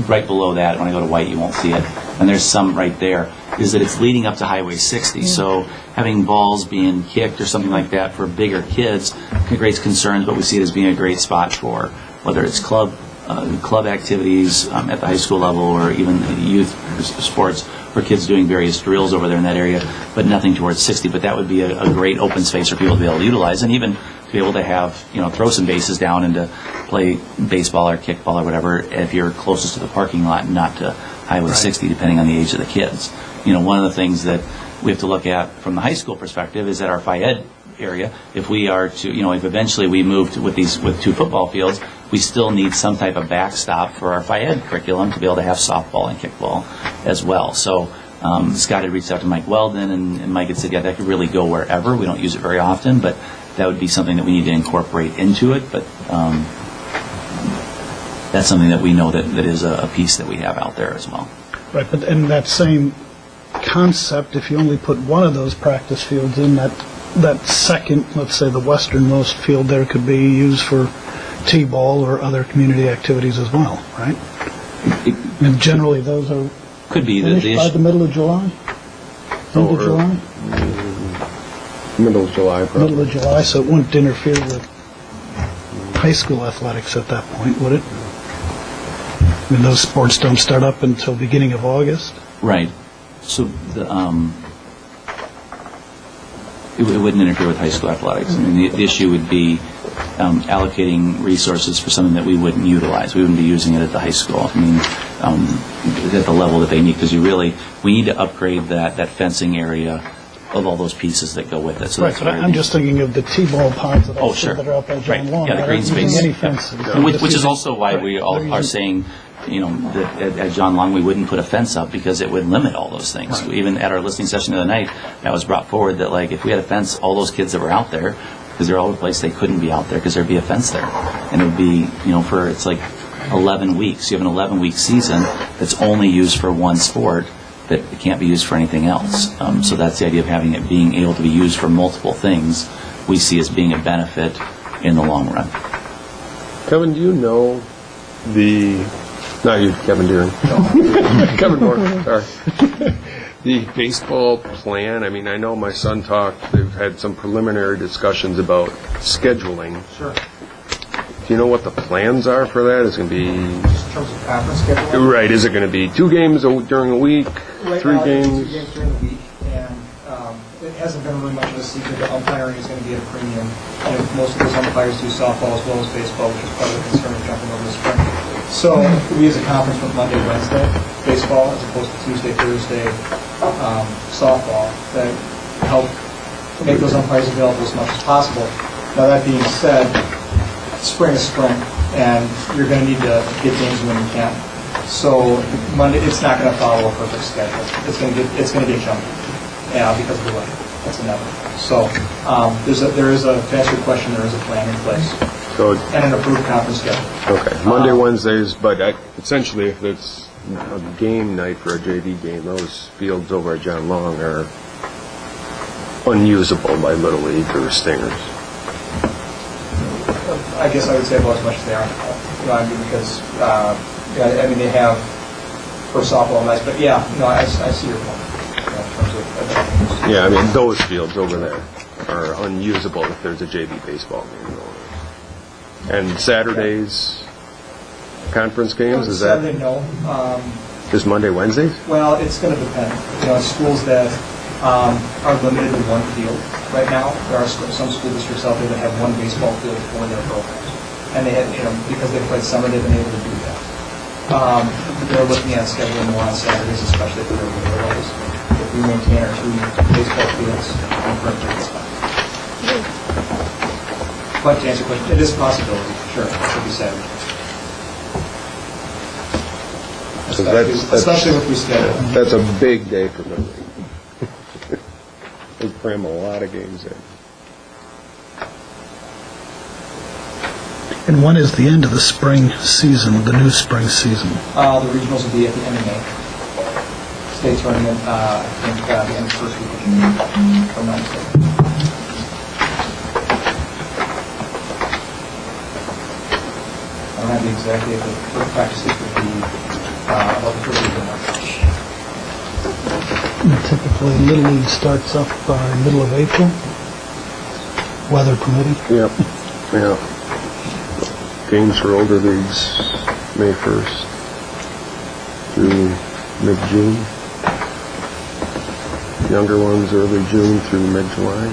right below that. When I go to White, you won't see it, and there's some right there, is that it's leading up to Highway 60. So having balls being kicked or something like that for bigger kids creates concerns, but we see it as being a great spot for whether it's club activities at the high school level, or even youth sports, for kids doing various drills over there in that area, but nothing towards 60. But that would be a great open space for people to be able to utilize, and even to be able to have, throw some bases down and to play baseball or kickball or whatever if you're closest to the parking lot and not to Highway 60, depending on the age of the kids. One of the things that we have to look at from the high school perspective is that our Phi Ed area, if we are to, if eventually we move with 2 football fields, we still need some type of backstop for our Phi Ed curriculum to be able to have softball and kickball as well. So Scott had reached out to Mike Weldon, and Mike had said, yeah, that could really go wherever. We don't use it very often, but that would be something that we need to incorporate into it. But that's something that we know that is a piece that we have out there as well. Right, but in that same concept, if you only put one of those practice fields in, that second, let's say the westernmost field there, could be used for T-ball or other community activities as well, right? And generally those are could be finished by the middle of July? End of July? Middle of July, probably. Middle of July, so it wouldn't interfere with high school athletics at that point, would it? I mean, those sports don't start up until beginning of August? Right. So it wouldn't interfere with high school athletics. I mean, the issue would be allocating resources for something that we wouldn't utilize. We wouldn't be using it at the high school. I mean, at the level that they need, because we need to upgrade that fencing area of all those pieces that go with it. So Right, that's but I'm just thinking of the T-ball ponds that that are out by John Right. Long. Yeah, the They're green not space. using any Yeah. fences. Which is also why Right. we all They're are using- saying, that at John Long we wouldn't put a fence up because it would limit all those things. Right. Even at our listening session the other night, that was brought forward that, like, if we had a fence, all those kids that were out there, because they're all over the place, they couldn't be out there because there'd be a fence there. And it would be, it's like 11 weeks. You have an 11-week season that's only used for one sport, that it can't be used for anything else. So that's the idea of having it being able to be used for multiple things, we see as being a benefit in the long run. Kevin, do you know not you, Kevin Deering. Kevin Moore, sorry. The baseball plan, I mean, I know my son they've had some preliminary discussions about scheduling. Sure. Do you know what the plans are for that? Is it going to be... Just in terms of conference schedule? Right, is it going to be 2 games during a week, Right 3 now, it's games? 2 games during the week, and it hasn't been really much of a secret that umpiring is going to be at a premium. Most of those umpires do softball as well as baseball, which is part of the concern of jumping over the spring. So we as a conference went Monday, Wednesday, baseball, as opposed to Tuesday, Thursday, softball, that help make those umpires available as much as possible. Now, that being said, spring is spring, and you're going to need to get games when you can. So Monday, it's not going to follow a perfect schedule. It's going to get jumpy, because of the weather. That's inevitable. So to answer your question, there is a plan in place. And an approved conference schedule. Okay, Monday, Wednesdays, but essentially if it's a game night for a JV game, those fields over at John Long are unusable by Little League or Stingers. I guess I would say about as much as they are. Because they have for softball nights, but I see your point. Yeah, I mean, those fields over there are unusable if there's a JV baseball game going on. And Saturdays, conference games, is that Saturday, no. just Monday, Wednesdays? Well, it's going to depend. Schools that are limited to one field right now, there are some school districts out there that have one baseball field for their programs. And they had, because they played summer, they've been able to do that. They're looking at scheduling more on Saturdays, especially for their winter days. If we maintain our 2 baseball fields on current days. But to answer your question, it is a possibility, sure, it could be Saturday. Especially if we schedule. That's a big day for Little League. They cram a lot of games in. And when is the end of the spring season, the new spring season? The regionals will be at the end of May. State tournament, I think, the end of the first week of June, if I'm not mistaken. I don't have the exact date, but the first practices would be about the first week of March. Typically, Little League starts up by middle of April, weather permitting. Yep, yeah. Games for older leagues, May 1st through mid-June. Younger ones, early June through mid-July.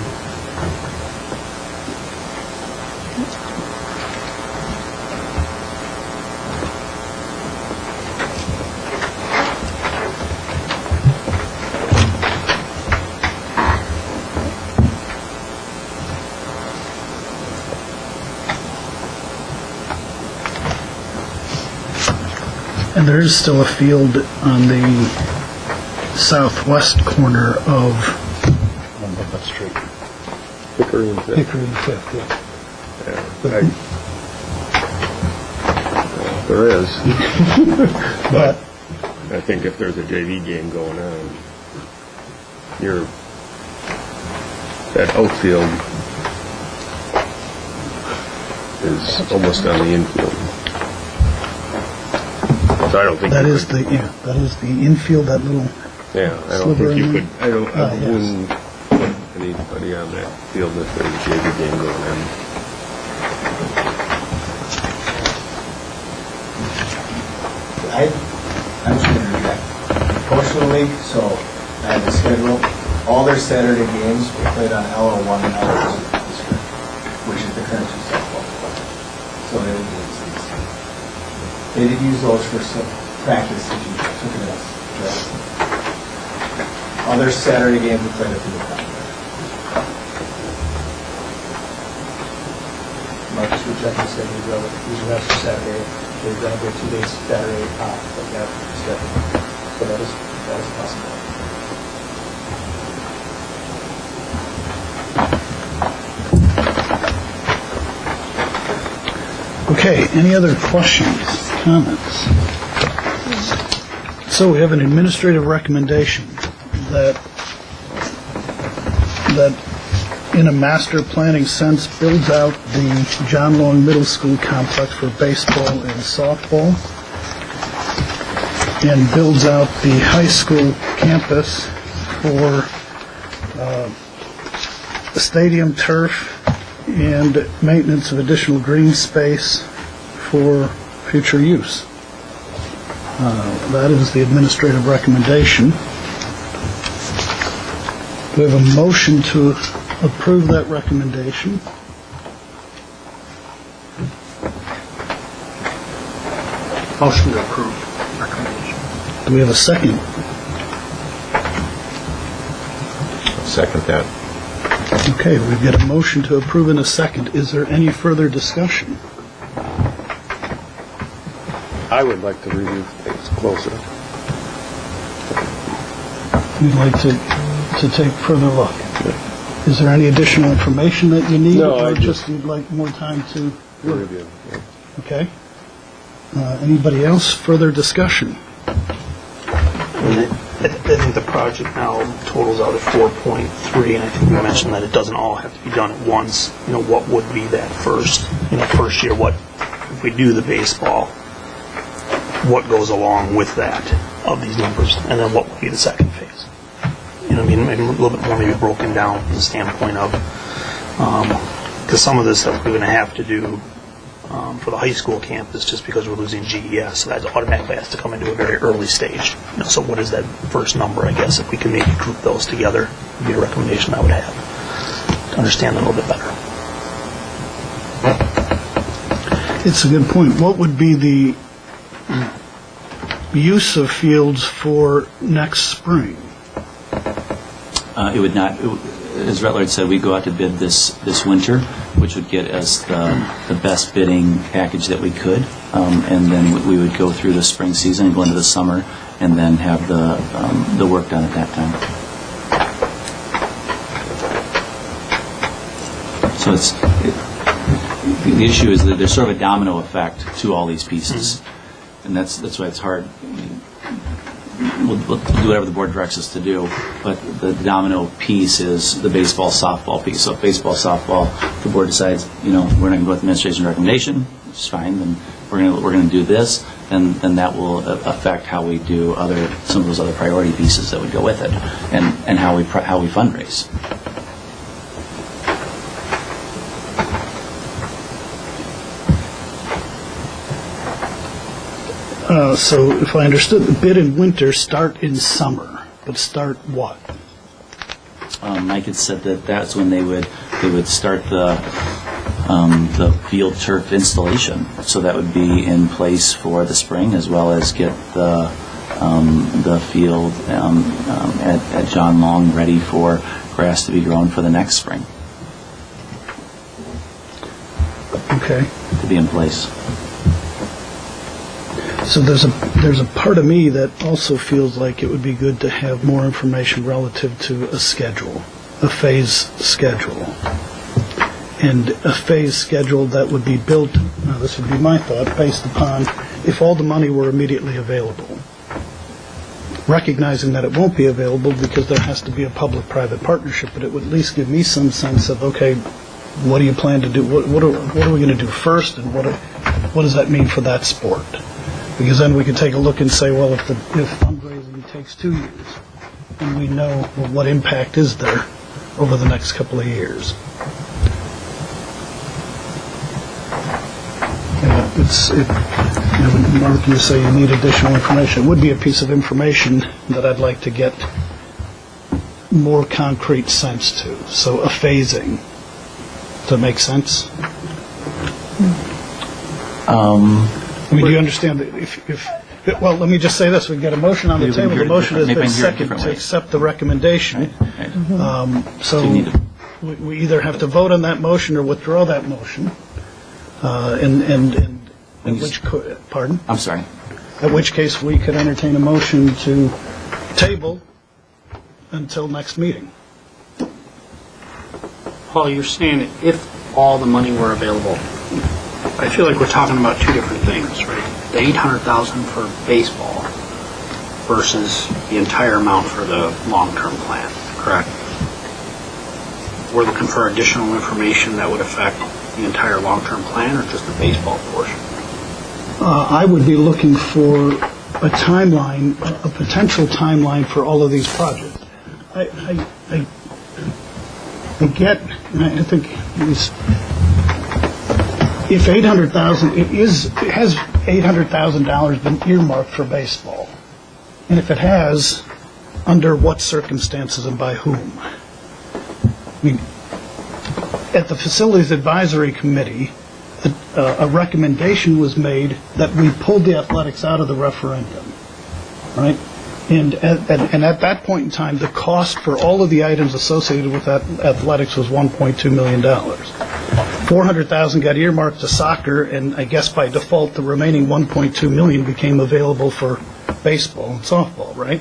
And there is still a field on the southwest corner of That street. Hickory and Fifth. Hickory and Fifth, yeah. Yeah, there is. But I think if there's a JV game going on, that outfield is almost on the infield. So I don't think that is the infield, that little. Yeah, I don't think you could. I wouldn't put anybody on that field if there's a JV game going on. I'm just going to react. Coach of the league, so I have the schedule. All their Saturday games were played on LO1 and LO2 district, which is the current softball. So they would use these. They did use those for some practice if you took it as. Other Saturday games were played at the new contract. Marcus would check and say these reps for Saturday. They're going to go 2 days Saturday off, like that schedule. So that is possible. Okay, any other questions, comments? So we have an administrative recommendation that in a master planning sense builds out the John Long Middle School complex for baseball and softball, and builds out the high school campus for the stadium turf and maintenance of additional green space for future use. That is the administrative recommendation. We have a motion to approve that recommendation. Motion to approve recommendation. Do we have a second? Second that. Okay, we've got a motion to approve in a second. Is there any further discussion? I would like to review things closer. We'd like to take further look. Is there any additional information that you need? No, or I just you'd like more time to work? Review. Yeah. Okay. Anybody else? Further discussion? I think the project now totals out at 4.3, and I think we mentioned that it doesn't all have to be done at once. What would be that first year? What if we do the baseball? What goes along with that of these numbers, and then what would be the second phase? Maybe a little bit more maybe broken down from the standpoint of because some of this stuff we're going to have to do for the high school campus just because we're losing GES, so that automatically has to come into a very early stage. So what is that first number, I guess, if we can maybe group those together, would be a recommendation I would have to understand them a little bit better. It's a good point. What would be the use of fields for next spring? It would not, as Rutler said, we go out to bid this winter, which would get us the best bidding package that we could, and then we would go through the spring season and go into the summer, and then have the work done at that time. So the issue is that there's sort of a domino effect to all these pieces, and that's why it's hard. We'll do whatever the board directs us to do, but the domino piece is the baseball, softball piece. So if baseball, softball, the board decides, we're not going to go with administration recommendation, which is fine, then we're going to do this, then that will affect how we do some of those other priority pieces that would go with it, and how we fundraise. So if I understood, the bid in winter start in summer, but start what? Mike had said that's when they would start the field turf installation. So that would be in place for the spring, as well as get the field at John Long ready for grass to be grown for the next spring. Okay. To be in place. So there's a part of me that also feels like it would be good to have more information relative to a schedule, a phase schedule. And a phase schedule that would be built, now this would be my thought, based upon if all the money were immediately available. Recognizing that it won't be available because there has to be a public-private partnership, but it would at least give me some sense of, okay, what do you plan to do? What are we going to do first, and what does that mean for that sport? Because then we can take a look and say, well, if fundraising takes 2 years, then we know, well, what impact is there over the next couple of years. Mark, you say you need additional information. It would be a piece of information that I'd like to get more concrete sense to. So a phasing. Does that make sense? I mean, do you understand that well, let me just say this. We get a motion on the table. The motion has been seconded to accept the recommendation. So we either have to vote on that motion or withdraw that motion. Pardon? I'm sorry. At which case we could entertain a motion to table until next meeting. Paul, you're saying that if all the money were available, I feel like we're talking about two different things, right? The $800,000 for baseball versus the entire amount for the long-term plan, correct? We're looking for additional information that would affect the entire long-term plan, or just the baseball portion? I would be looking for a timeline, a potential timeline for all of these projects. I get, and I think if $800,000 has $800,000 been earmarked for baseball, and if it has, under what circumstances and by whom? I mean, at the Facilities Advisory Committee, a recommendation was made that we pulled the athletics out of the referendum, right? And at that point in time, the cost for all of the items associated with that athletics was $1.2 million. $400,000 got earmarked to soccer, and I guess by default, the remaining $1.2 million became available for baseball and softball, right?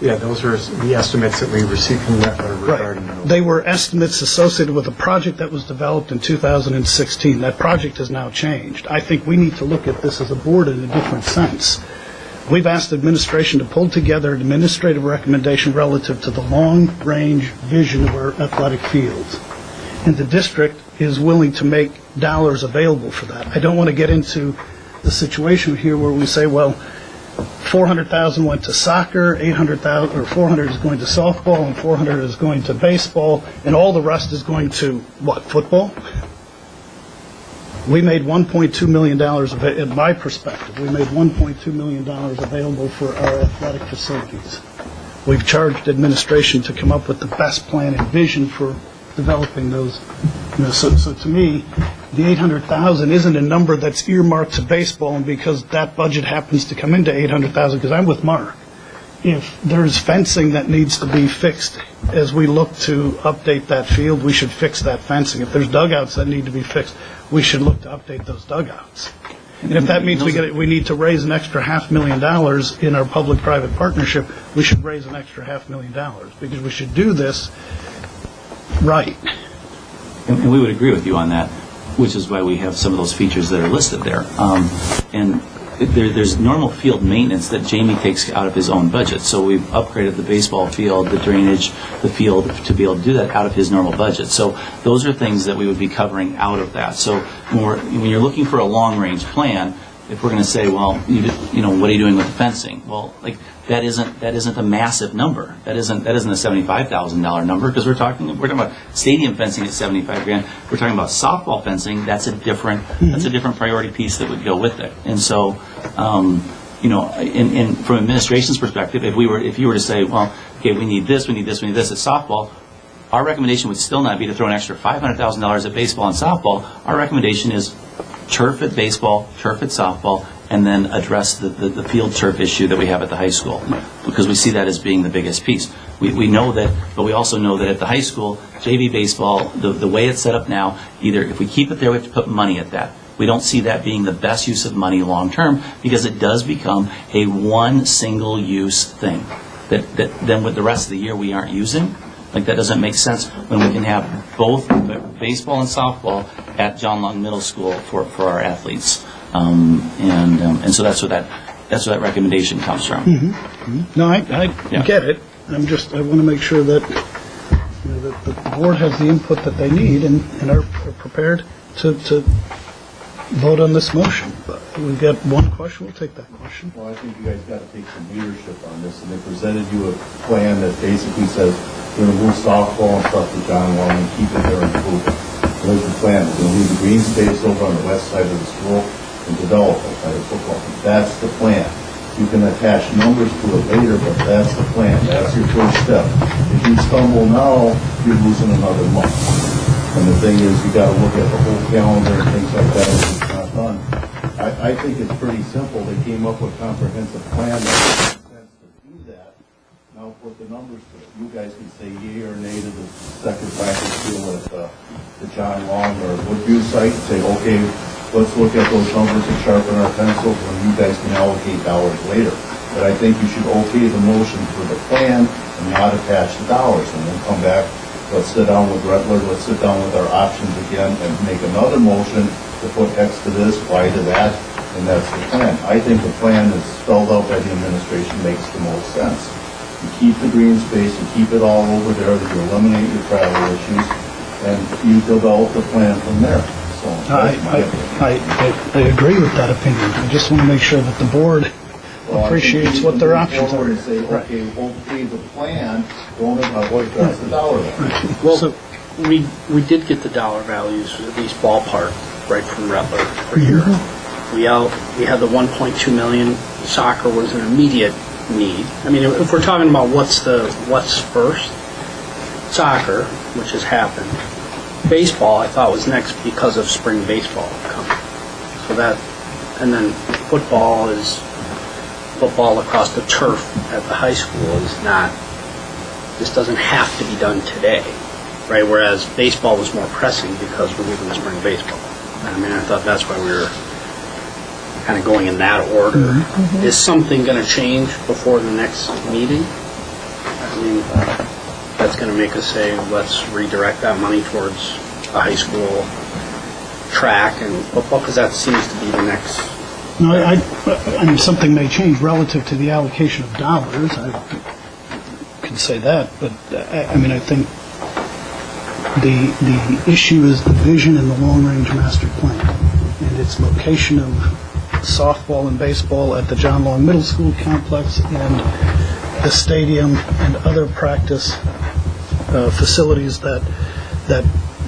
Yeah, those are the estimates that we received from regarding those. They were estimates associated with a project that was developed in 2016. That project has now changed. I think we need to look at this as a board in a different sense. We've asked administration to pull together an administrative recommendation relative to the long-range vision of our athletic fields. And the district is willing to make dollars available for that. I don't want to get into the situation here where we say, well, $400,000 went to soccer, $800,000 or $400 is going to softball, and $400 is going to baseball, and all the rest is going to what? Football? We made $1.2 million, in my perspective, we made $1.2 million available for our athletic facilities. We've charged administration to come up with the best plan and vision for developing those. So to me, the $800,000 isn't a number that's earmarked to baseball, and because that budget happens to come into $800,000, because I'm with Mark. If there's fencing that needs to be fixed as we look to update that field, we should fix that fencing. If there's dugouts that need to be fixed, we should look to update those dugouts. And if that means we need to raise an extra $500,000 in our public-private partnership, we should raise an extra $500,000, because we should do this right. And we would agree with you on that. which is why we have some of those features that are listed there. And there's normal field maintenance that Jamie takes out of his own budget. So we've upgraded the baseball field, the drainage, the field to be able to do that out of his normal budget. So those are things that we would be covering out of that. So when you're looking for a long-range plan, if we're going to say, well, you know, what are you doing with the fencing? Well, like that isn't a massive number. That isn't a $75,000 number, because we're talking about stadium fencing at $75,000. We're talking about softball fencing. That's a different priority piece that would go with it. And so, you know, from administration's perspective, if you were to say, well, okay, we need this at softball, our recommendation would still not be to throw an extra $500,000 at baseball and softball. Our recommendation is turf at baseball, turf at softball, and then address the field turf issue that we have at the high school, because we see that as being the biggest piece. We know that, but we also know that at the high school, JV baseball, the way it's set up now, either if we keep it there, we have to put money at that. We don't see that being the best use of money long term, because it does become a one single use thing that then with the rest of the year we aren't using. Like, that doesn't make sense when we can have both baseball and softball at John Long Middle School for our athletes. And so that's where that recommendation comes from. No, I get it. I want to make sure that, you know, that the board has the input that they need and are prepared to vote on this motion. But we've got one question. We'll take that question. Well, I think you guys got to take some leadership on this, and they presented you a plan that basically says we're going to move softball and stuff to John Long and keep it there and improve it. There's the plan. We're going to leave the green space over on the west side of the school and develop it by the football. That's the plan. You can attach numbers to it later, but that's the plan. That's your first step. If you stumble now, you're losing another month. And the thing is, you got to look at the whole calendar and things like that if it's not done. I think it's pretty simple. They came up with a comprehensive plan that makes sense to do that. Now put the numbers to it. You guys can say yea or nay to the second practice field at the John Long or Woodview site. Say, okay, let's look at those numbers and sharpen our pencils, and you guys can allocate dollars later. But I think you should okay the motion for the plan and not attach the dollars, and then come back. Let's sit down with Redler, let's sit down with our options again and make another motion to put X to this, Y to that, and that's the plan. I think the plan is spelled out by the administration makes the most sense. You keep the green space, you keep it all over there, that you eliminate your travel issues, and you develop the plan from there. So I agree with that opinion. I just want to make sure that the board appreciates what their options are. And say, okay, okay, the plan, don't address the dollar value. Well, so we did get the dollar values, at least ballpark, right from Redler per year. We had the 1.2 million. Soccer was an immediate need. I mean, if we're talking about what's first, soccer, which has happened. Baseball, I thought, was next because of spring baseball coming. So that, and then football across the turf at the high school is not, this doesn't have to be done today, right? Whereas baseball was more pressing because we're moving to spring baseball. I mean, I thought that's why we were kind of going in that order. Is something going to change before the next meeting? I mean, that's going to make us say, let's redirect that money towards the high school track and football, because that seems to be the next. No, I mean, something may change relative to the allocation of dollars. I can say that, but I mean, I think the issue is the vision and the long-range master plan, and its location of softball and baseball at the John Long Middle School complex and the stadium and other practice facilities that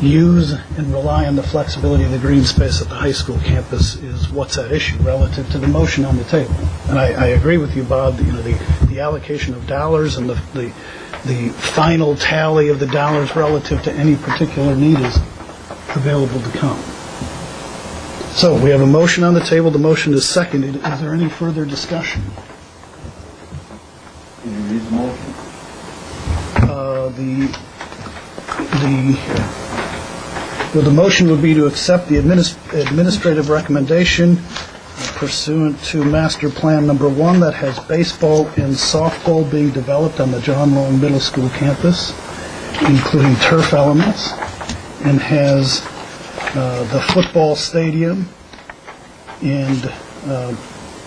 use and rely on the flexibility of the green space at the high school campus is what's at issue relative to the motion on the table. And I agree with you, Bob. You know, the allocation of dollars and the final tally of the dollars relative to any particular need is available to come. So we have a motion on the table. The motion is seconded. Is there any further discussion? Can you read the motion? The motion would be to accept the administrative recommendation pursuant to Master Plan Number 1 that has baseball and softball being developed on the John Long Middle School campus, including turf elements, and has the football stadium, and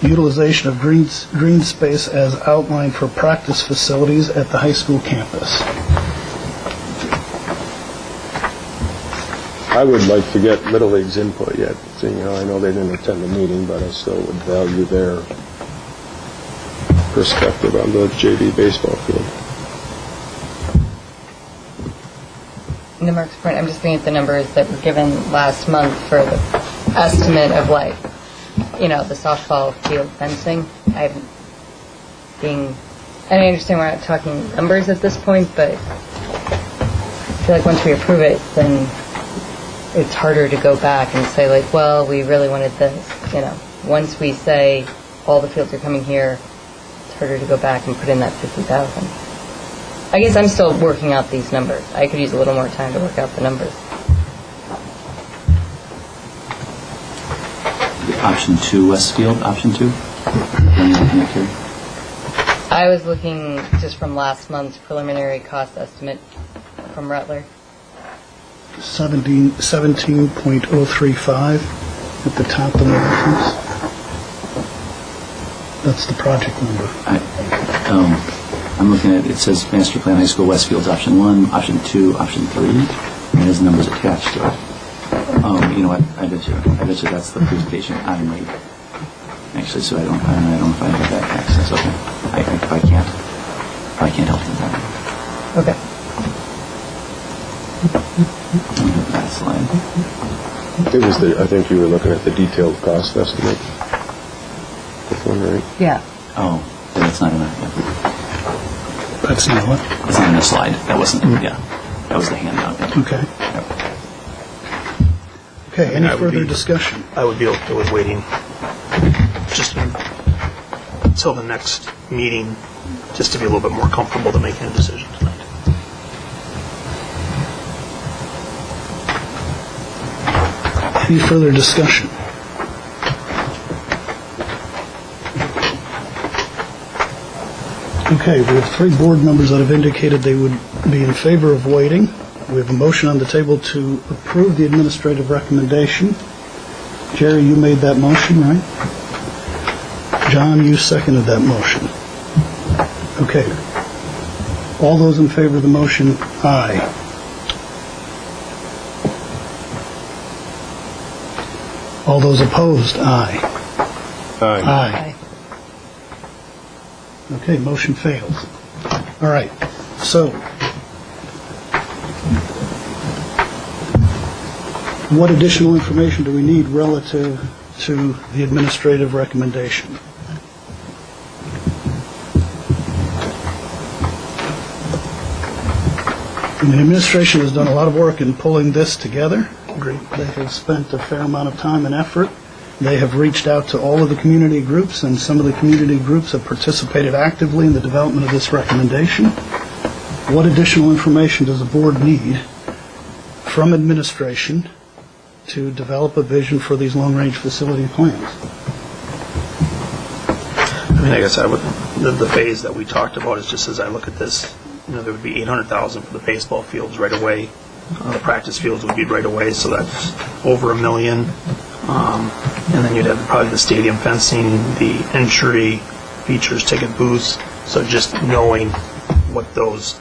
utilization of green space as outlined for practice facilities at the high school campus. I would like to get Little League's input yet, seeing how I know they didn't attend the meeting, but I still would value their perspective on the JV baseball field. To Mark's point, I'm just looking at the numbers that were given last month for the estimate of the softball field fencing. And I understand we're not talking numbers at this point, but I feel like once we approve it, then it's harder to go back and say well, we really wanted this. Once we say all the fields are coming here, it's harder to go back and put in that 50,000. I guess I'm still working out these numbers. I could use a little more time to work out the numbers. Option 2, Westfield, option 2? I was looking just from last month's preliminary cost estimate from Rutler. 17.035 at the top of the reference. That's the project number. I'm looking at it says Master Plan High School Westfield's option 1, option 2, option 3, and there's numbers attached to it. Oh, you know what? I bet you that's the presentation I made. Actually, so I don't know if I have that access. Okay, I can't help you with that. Okay. That slide. It was I think you were looking at the detailed cost estimate. This one, right? Yeah. Oh, then it's not enough. Yeah. That's not what? It's not in the slide. That wasn't. Yeah, that was the handout. Yeah. Okay. Yep. Okay, any further discussion? I would be okay with waiting just until the next meeting, just to be a little bit more comfortable to making a decision tonight. Any further discussion? Okay, we have 3 board members that have indicated they would be in favor of waiting. We have a motion on the table to approve the administrative recommendation. Jerry, you made that motion, right? John, you seconded that motion. Okay. All those in favor of the motion, aye. All those opposed, aye. Aye. Aye. Okay, motion fails. All right, so what additional information do we need relative to the administrative recommendation? And the administration has done a lot of work in pulling this together. They have spent a fair amount of time and effort. They have reached out to all of the community groups, and some of the community groups have participated actively in the development of this recommendation. What additional information does the board need from administration to develop a vision for these long-range facility plans? I mean, I guess the phase that we talked about is just as I look at this, there would be $800,000 for the baseball fields right away. The practice fields would be right away, so that's over $1 million. And then you'd have probably the stadium fencing, the entry features, ticket booths. So just knowing what those,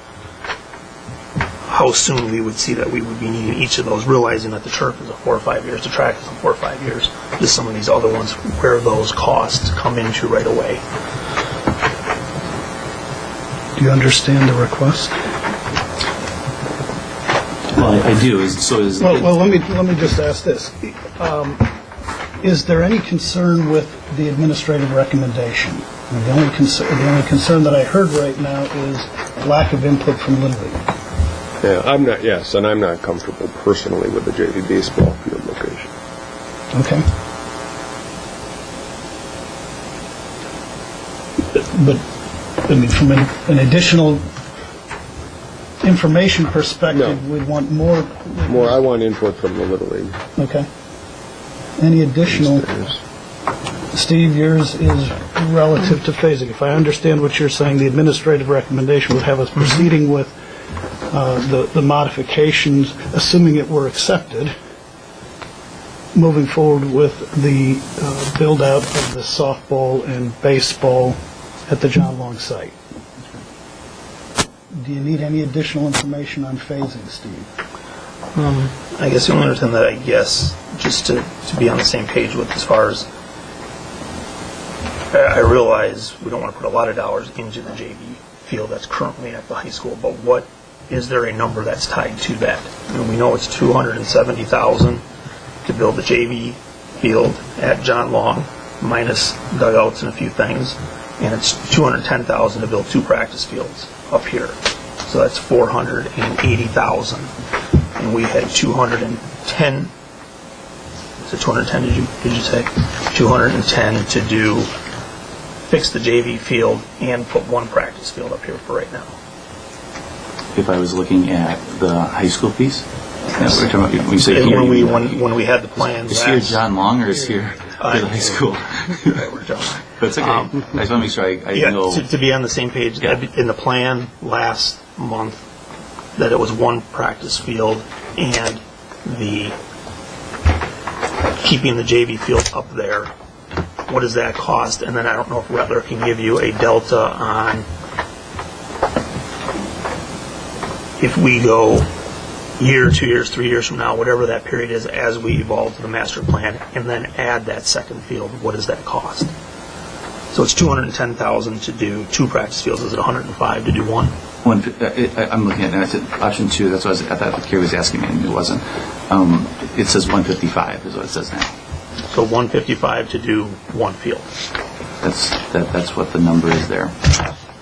how soon we would see that we would be needing each of those, realizing that the turf is 4 or 5 years, the track is 4 or 5 years. Just some of these other ones where those costs come into right away. Do you understand the request? Well, I do. Well, let me just ask this. Is there any concern with the administrative recommendation? And the only concern that I heard right now is lack of input from Little League. Yeah, I'm not comfortable personally with the JV baseball field location. Okay. But I mean, from an additional information perspective, No. we'd want more. I want input from the Little League. Okay. Any additional? Steve, yours is relative to phasing. If I understand what you're saying, the administrative recommendation would have us proceeding with the modifications, assuming it were accepted, moving forward with the build-out of the softball and baseball at the John Long site. Do you need any additional information on phasing, Steve? I guess the only other thing that I guess, just to be on the same page with as far as, I realize we don't want to put a lot of dollars into the JV field that's currently at the high school, but what, is there a number that's tied to that? And we know it's $270,000 to build the JV field at John Long, minus dugouts and a few things, and it's $210,000 to build 2 practice fields up here. So that's $480,000. And we had 210. So 210, did you say? 210 to fix the JV field and put 1 practice field up here for right now. If I was looking at the high school piece, that's what you're talking about. When you say when we had the plans, is here John Long or is here the high school? We're John. But it's okay. I just want to make sure I know. To be on the same page, in the plan last month, that it was 1 practice field and keeping the JV field up there. What does that cost? And then I don't know if Rattler can give you a delta on if we go year, 2 years, 3 years from now, whatever that period is, as we evolve to the master plan, and then add that second field. What does that cost? So it's $210,000 to do 2 practice fields. Is it $105 to do 1? I'm looking at it. I said option 2. That's what I thought Kerry was asking me, and it wasn't. It says 155 is what it says now. So 155 to do 1 field. That's what the number is there.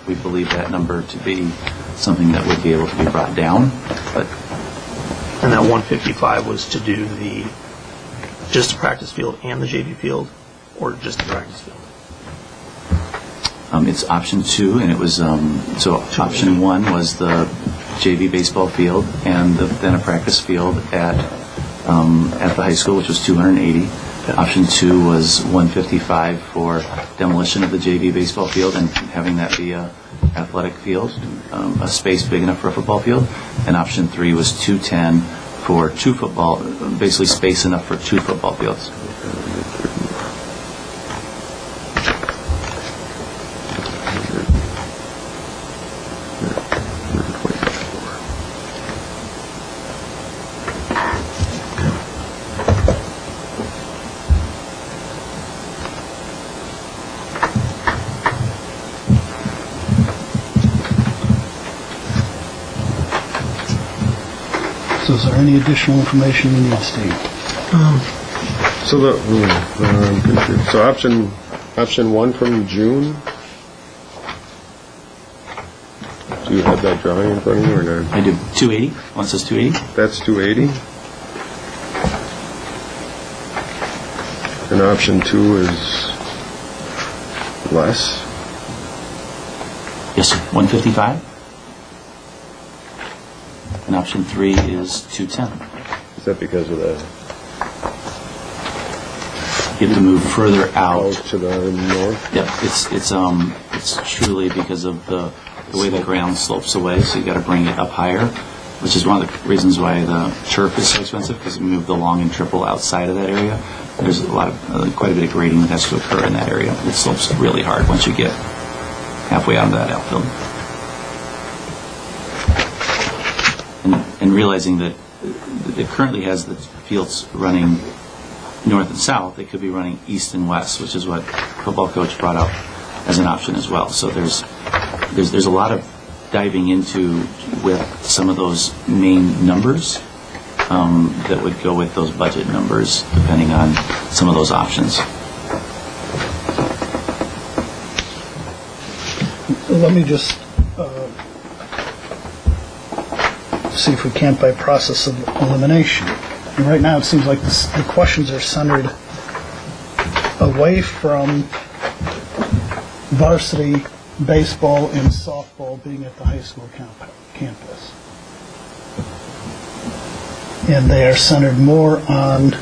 We believe that number to be something that would be able to be brought down, but. And that 155 was to do just the practice field and the JV field, or just the practice field? It's option 2, and it was so option 1 was the JV baseball field and then a practice field at the high school, which was 280. Option 2 was 155 for demolition of the JV baseball field and having that be a athletic field, a space big enough for a football field. And option 3 was 210 for 2 football, basically space enough for 2 football fields. So is there any additional information you need, Steve? So option 1 from June. Do you have that drawing in front of you or not? I do. 280. One says 280. That's 280. And option 2 is less. Yes, sir. 155. And option 3 is 210. Is that because of the You have to move further out. to the north? Yeah, it's truly because of the way the ground slopes away, so you got to bring it up higher, which is one of the reasons why the turf is so expensive, because we move the long and triple outside of that area. There's quite a bit of grading that has to occur in that area. It slopes really hard once you get halfway out of that outfield. And realizing that it currently has the fields running north and south, it could be running east and west, which is what football coach brought up as an option as well. So there's a lot of diving into with some of those main numbers that would go with those budget numbers, depending on some of those options. Let me just see if we can't by process of elimination. And right now it seems like the questions are centered away from varsity baseball and softball being at the high school campus. And they are centered more on,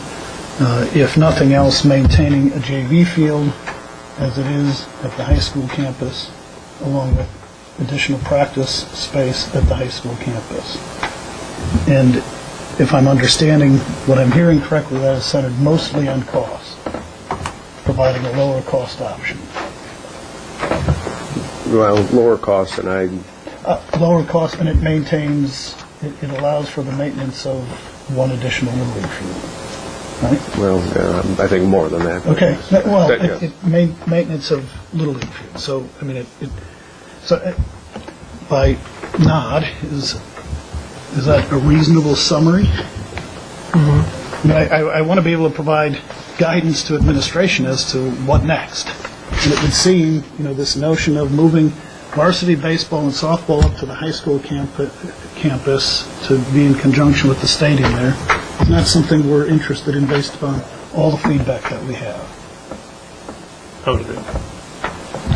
if nothing else, maintaining a JV field as it is at the high school campus, along with additional practice space at the high school campus. And if I'm understanding what I'm hearing correctly, that is centered mostly on cost, providing a lower cost option. Well, lower cost, and Lower cost, and it maintains, it allows for the maintenance of one additional Little League field, right? well, I think more than that. Okay, well, Yes. maintenance of Little League field, so, I mean, by nod, is that a reasonable summary? Mm-hmm. I want to be able to provide guidance to administration as to what next. And it would seem, this notion of moving varsity baseball and softball up to the high school campus to be in conjunction with the stadium there is not something we're interested in based upon all the feedback that we have.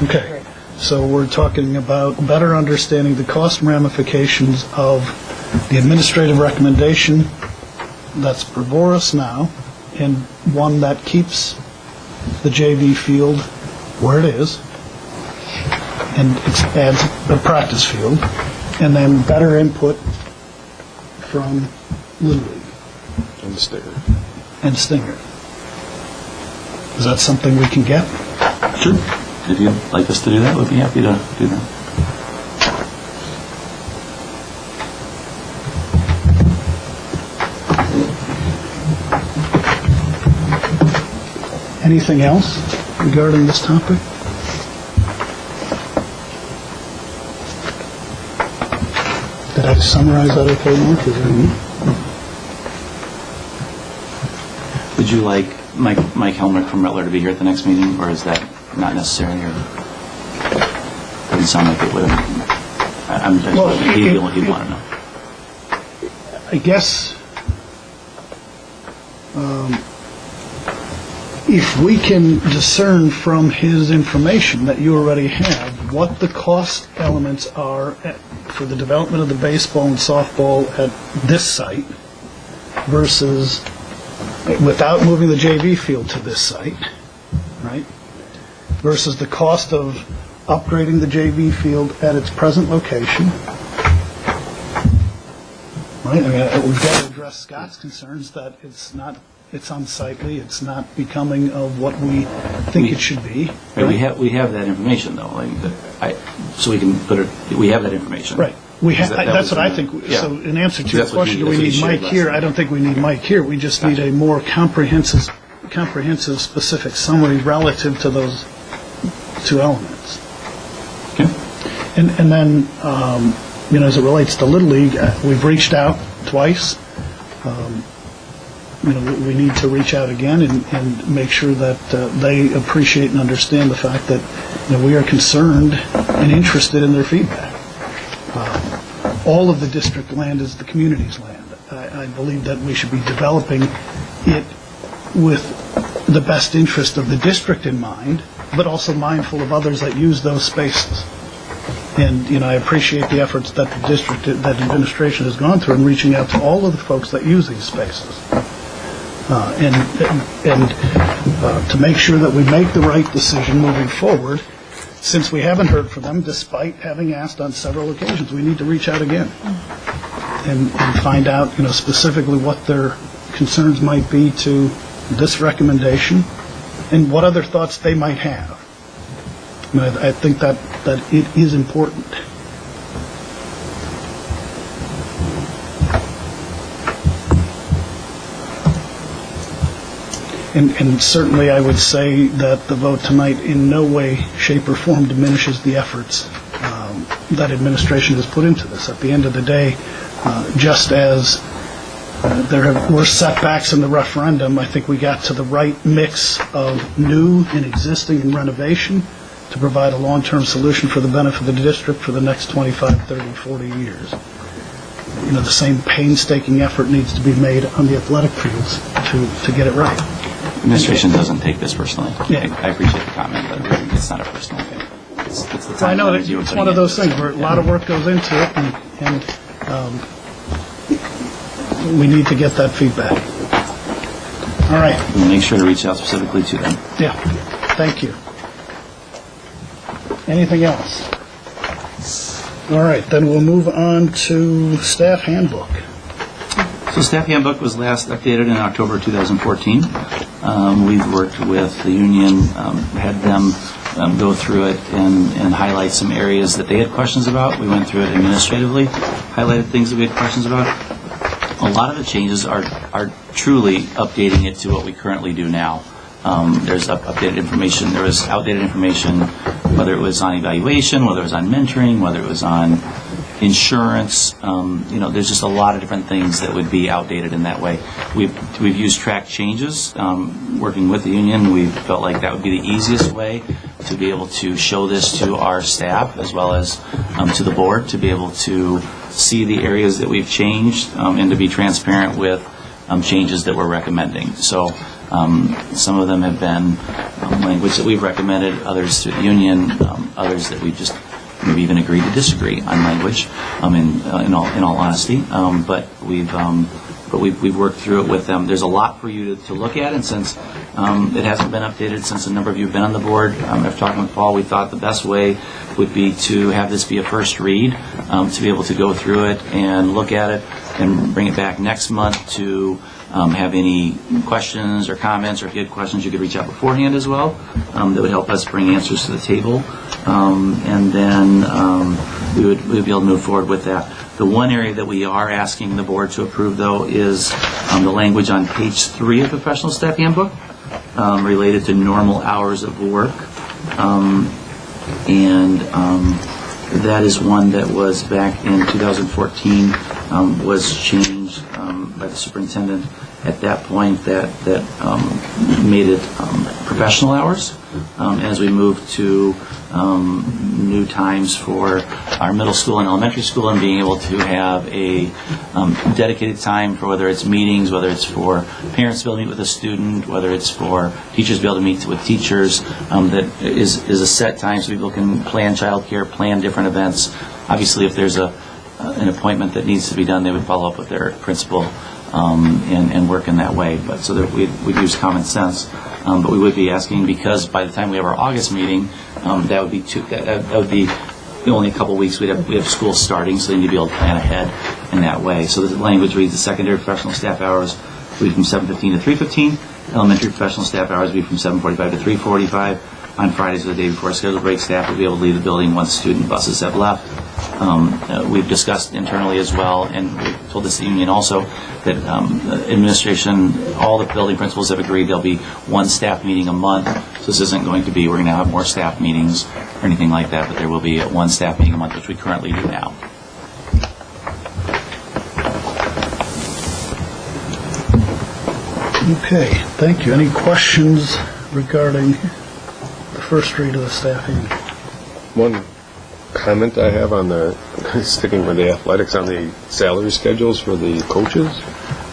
Okay, so we're talking about better understanding the cost ramifications of the administrative recommendation that's before us now, and one that keeps the JV field where it is, and adds the practice field, and then better input from Little League And Stinger. and Stinger. Is that something we can get? Sure. If you'd like us to do that, we'd be happy to do that. Anything else regarding this topic? Did I summarize that okay, Mark? Is there Would you like Mike Helmrich from Rattler to be here at the next meeting, or is that not necessary? Or doesn't sound like it would. Well, He'd want to know. I guess if we can discern from his information that you already have what the cost elements are for the development of the baseball and softball at this site versus without moving the JV field to this site, right? Versus the cost of upgrading the JV field at its present location. Right? I mean, we've got to address Scott's concerns that it's unsightly, it's not becoming of what we think it should be. Right? We have that information though, so we can put it. We have that information. Right. That's what I think. Yeah. So in answer to your That's what question, he- do we that's what he need shared Mike last here? time. I don't think we need Mike here. We just need a more comprehensive, summary relative to those two elements. Okay. And then, as it relates to Little League, we've reached out twice. We need to reach out again and make sure that they appreciate and understand the fact that we are concerned and interested in their feedback. All of the district land is the community's land. I believe that we should be developing it with the best interest of the district in mind, but also mindful of others that use those spaces. And, I appreciate the efforts that the district, that administration has gone through in reaching out to all of the folks that use these spaces. And to make sure that we make the right decision moving forward, since we haven't heard from them, despite having asked on several occasions, we need to reach out again and find out, specifically what their concerns might be to this recommendation and what other thoughts they might have. I think that it is important. And certainly I would say that the vote tonight in no way, shape, or form diminishes the efforts that administration has put into this. At the end of the day, just as there were setbacks in the referendum, I think we got to the right mix of new and existing and renovation to provide a long-term solution for the benefit of the district for the next 25, 30, 40 years. The same painstaking effort needs to be made on the athletic fields to get it right. Administration doesn't take this personally. Yeah. I appreciate the comment, but it's not a personal thing. It's the time I know and that energy we're it's putting one of into those this. things where a lot of work goes into it, and we need to get that feedback. All right. We'll make sure to reach out specifically to them. Yeah. Thank you. Anything else? All right, then we'll move on to staff handbook. So staff handbook was last updated in October 2014. We've worked with the union, had them go through it and highlight some areas that they had questions about. We went through it administratively, highlighted things that we had questions about. A lot of the changes are truly updating it to what we currently do now. There's updated information. There was outdated information, whether it was on evaluation, whether it was on mentoring, whether it was on insurance. There's just a lot of different things that would be outdated in that way. We've used track changes. Working with the union, we felt like that would be the easiest way to be able to show this to our staff as well as to the board, to be able to see the areas that we've changed and to be transparent with changes that we're recommending. So some of them have been language that we've recommended, others to the union, others that we've just maybe even agreed to disagree on language. In all honesty, but we've worked through it with them. There's a lot for you to look at, and since it hasn't been updated since a number of you have been on the board, after talking with Paul, we thought the best way would be to have this be a first read, to be able to go through it and look at it and bring it back next month to have any questions or comments, or if you had questions, you could reach out beforehand as well. That would help us bring answers to the table, and then we would be able to move forward with that. The one area that we are asking the board to approve, though, is the language on page 3 of the professional staff handbook related to normal hours of work, and that is one that was back in 2014 was changed by the superintendent at that point that made it professional hours. As we move to new times for our middle school and elementary school, and being able to have a dedicated time for whether it's meetings, whether it's for parents to be able to meet with a student, whether it's for teachers to be able to meet with teachers, that is a set time so people can plan childcare, plan different events. Obviously, if there's an appointment that needs to be done, they would follow up with their principal and work in that way. But so that we'd use common sense. But we would be asking, because by the time we have our August meeting, that would be only a couple weeks. We have school starting, so they need to be able to plan ahead in that way. So the language reads: the secondary professional staff hours will be from 7:15 to 3:15. Elementary professional staff hours will be from 7:45 to 3:45. On Fridays, or the day before scheduled break, staff will be able to leave the building once student buses have left. We've discussed internally as well, and we've told this union also, that administration, all the building principals have agreed there'll be one staff meeting a month. So this isn't going to be, we're going to have more staff meetings or anything like that, but there will be one staff meeting a month, which we currently do now. Okay, thank you. Any questions regarding the first read of the staffing? One comment I have on sticking with the athletics, on the salary schedules for the coaches,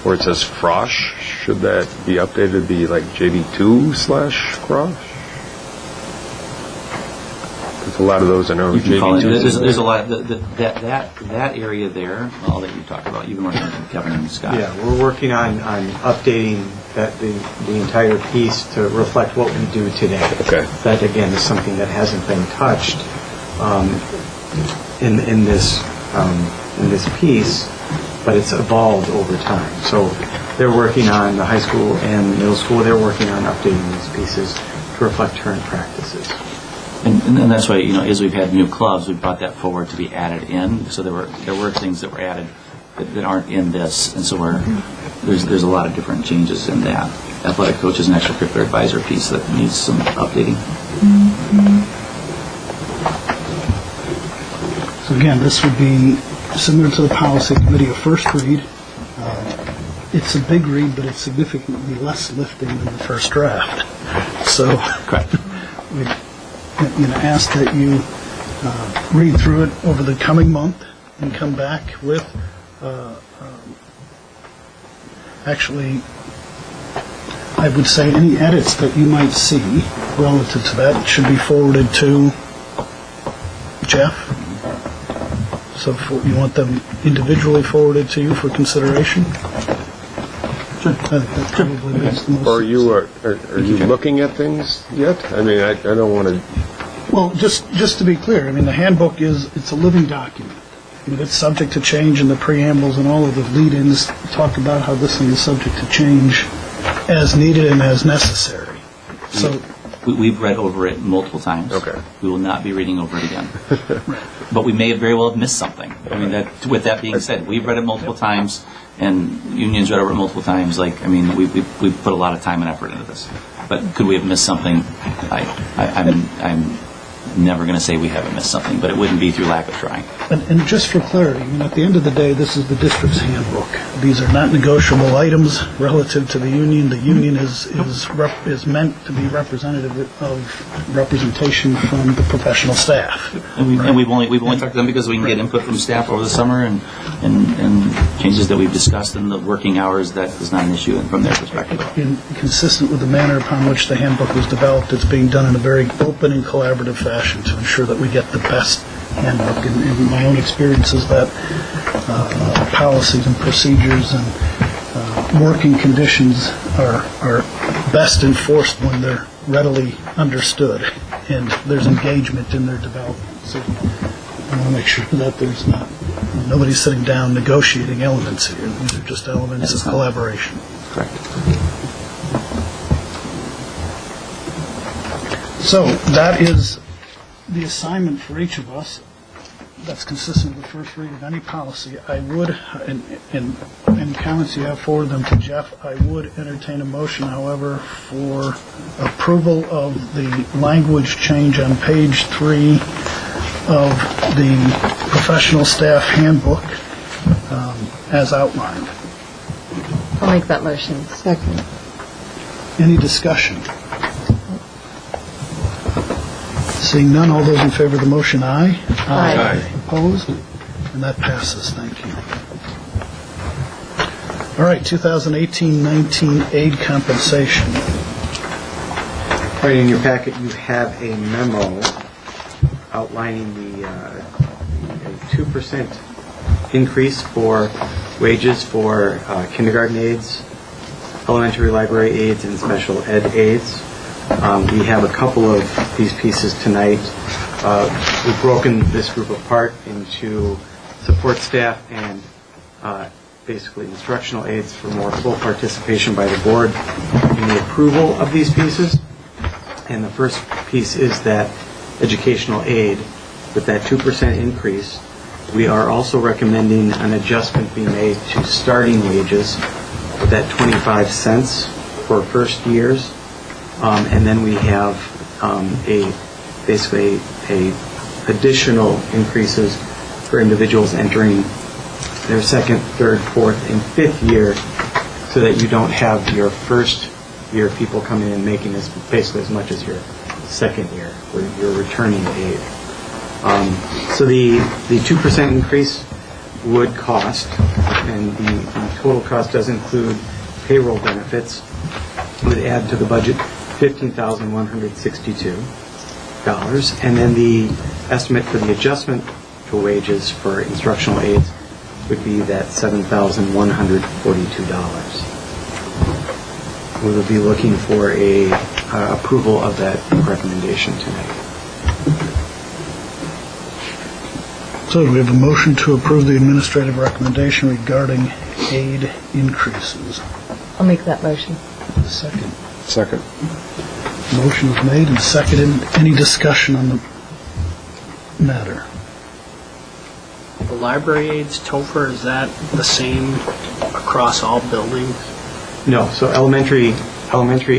where it says Frosh, should that be updated to be like JV2/Frosh? There's a lot of those in our JV2. There's a lot, that area there, I'll let you talk about. You've been working with Kevin and Scott. Yeah, we're working on updating the entire piece to reflect what we do today. Okay. That, again, is something that hasn't been touched in this piece, but it's evolved over time. So they're working on, the high school and middle school, they're working on updating these pieces to reflect current practices. And that's why, as we've had new clubs, we've brought that forward to be added in. So there were things that were added that aren't in this, and so there's a lot of different changes in that. Athletic coaches and extracurricular advisor piece that needs some updating. So again, this would be similar to the policy committee, a first read. It's a big read, but it's significantly less lifting than the first draft. So we ask that you read through it over the coming month and come back with actually, I would say any edits that you might see relative to that should be forwarded to Jeff. So you want them individually forwarded to you for consideration? Sure. I think that probably makes the most sense. Are you looking at things yet? I mean, I don't want to... Well, just to be clear, I mean, the handbook it's a living document. it's subject to change, and the preambles and all of the lead-ins talk about how this thing is subject to change as needed and as necessary. So We've read over it multiple times. Okay. We will not be reading over it again. But we may have very well have missed something. I mean, with that being said, we've read it multiple times, and unions read over it multiple times. We've put a lot of time and effort into this. But could we have missed something? I'm never going to say we haven't missed something, but it wouldn't be through lack of trying. And just for clarity, at the end of the day, this is the district's handbook. These are not negotiable items relative to the union. The union is meant to be representative of representation from the professional staff. And we've only talked to them because we can get input from staff over the summer and changes that we've discussed in the working hours. That is not an issue from their perspective. Consistent with the manner upon which the handbook was developed, it's being done in a very open and collaborative fashion to ensure that we get the best handbook. In my own experience is that policies and procedures and working conditions are best enforced when they're readily understood and there's engagement in their development. So I want to make sure that there's nobody's sitting down negotiating elements here. These are just elements of collaboration. Correct. So that is the assignment for each of us. That's consistent with the first read of any policy. I would, and comments you have forwarded them to Jeff, I would entertain a motion, however, for approval of the language change on page 3 of the professional staff handbook as outlined. I'll make that motion. Second. Any discussion? Seeing none, all those in favor of the motion, aye. Aye. Opposed? And that passes. Thank you. All right, 2018-19 aid compensation. Right in your packet, you have a memo outlining the 2% increase for wages for kindergarten aides, elementary library aides, and special ed aides. We have a couple of these pieces tonight. We've broken this group apart into support staff and basically instructional aides for more full participation by the board in the approval of these pieces. And the first piece is that educational aid. With that 2% increase, we are also recommending an adjustment be made to starting wages with that 25 cents for first years. And then we have basically additional increases for individuals entering their second, third, fourth, and fifth year, so that you don't have your first year people coming in making basically as much as your second year, where you're returning aid. So the 2% increase would cost, and the total cost does include payroll benefits, would add to the budget $15,162. And then the estimate for the adjustment to wages for instructional aides would be that $7,142. We will be looking for a approval of that recommendation tonight. So we have a motion to approve the administrative recommendation regarding aid increases. I'll make that motion. Second. Second. Motion is made and seconded. Any discussion on the matter? The library aides, Topher, is that the same across all buildings? No, so elementary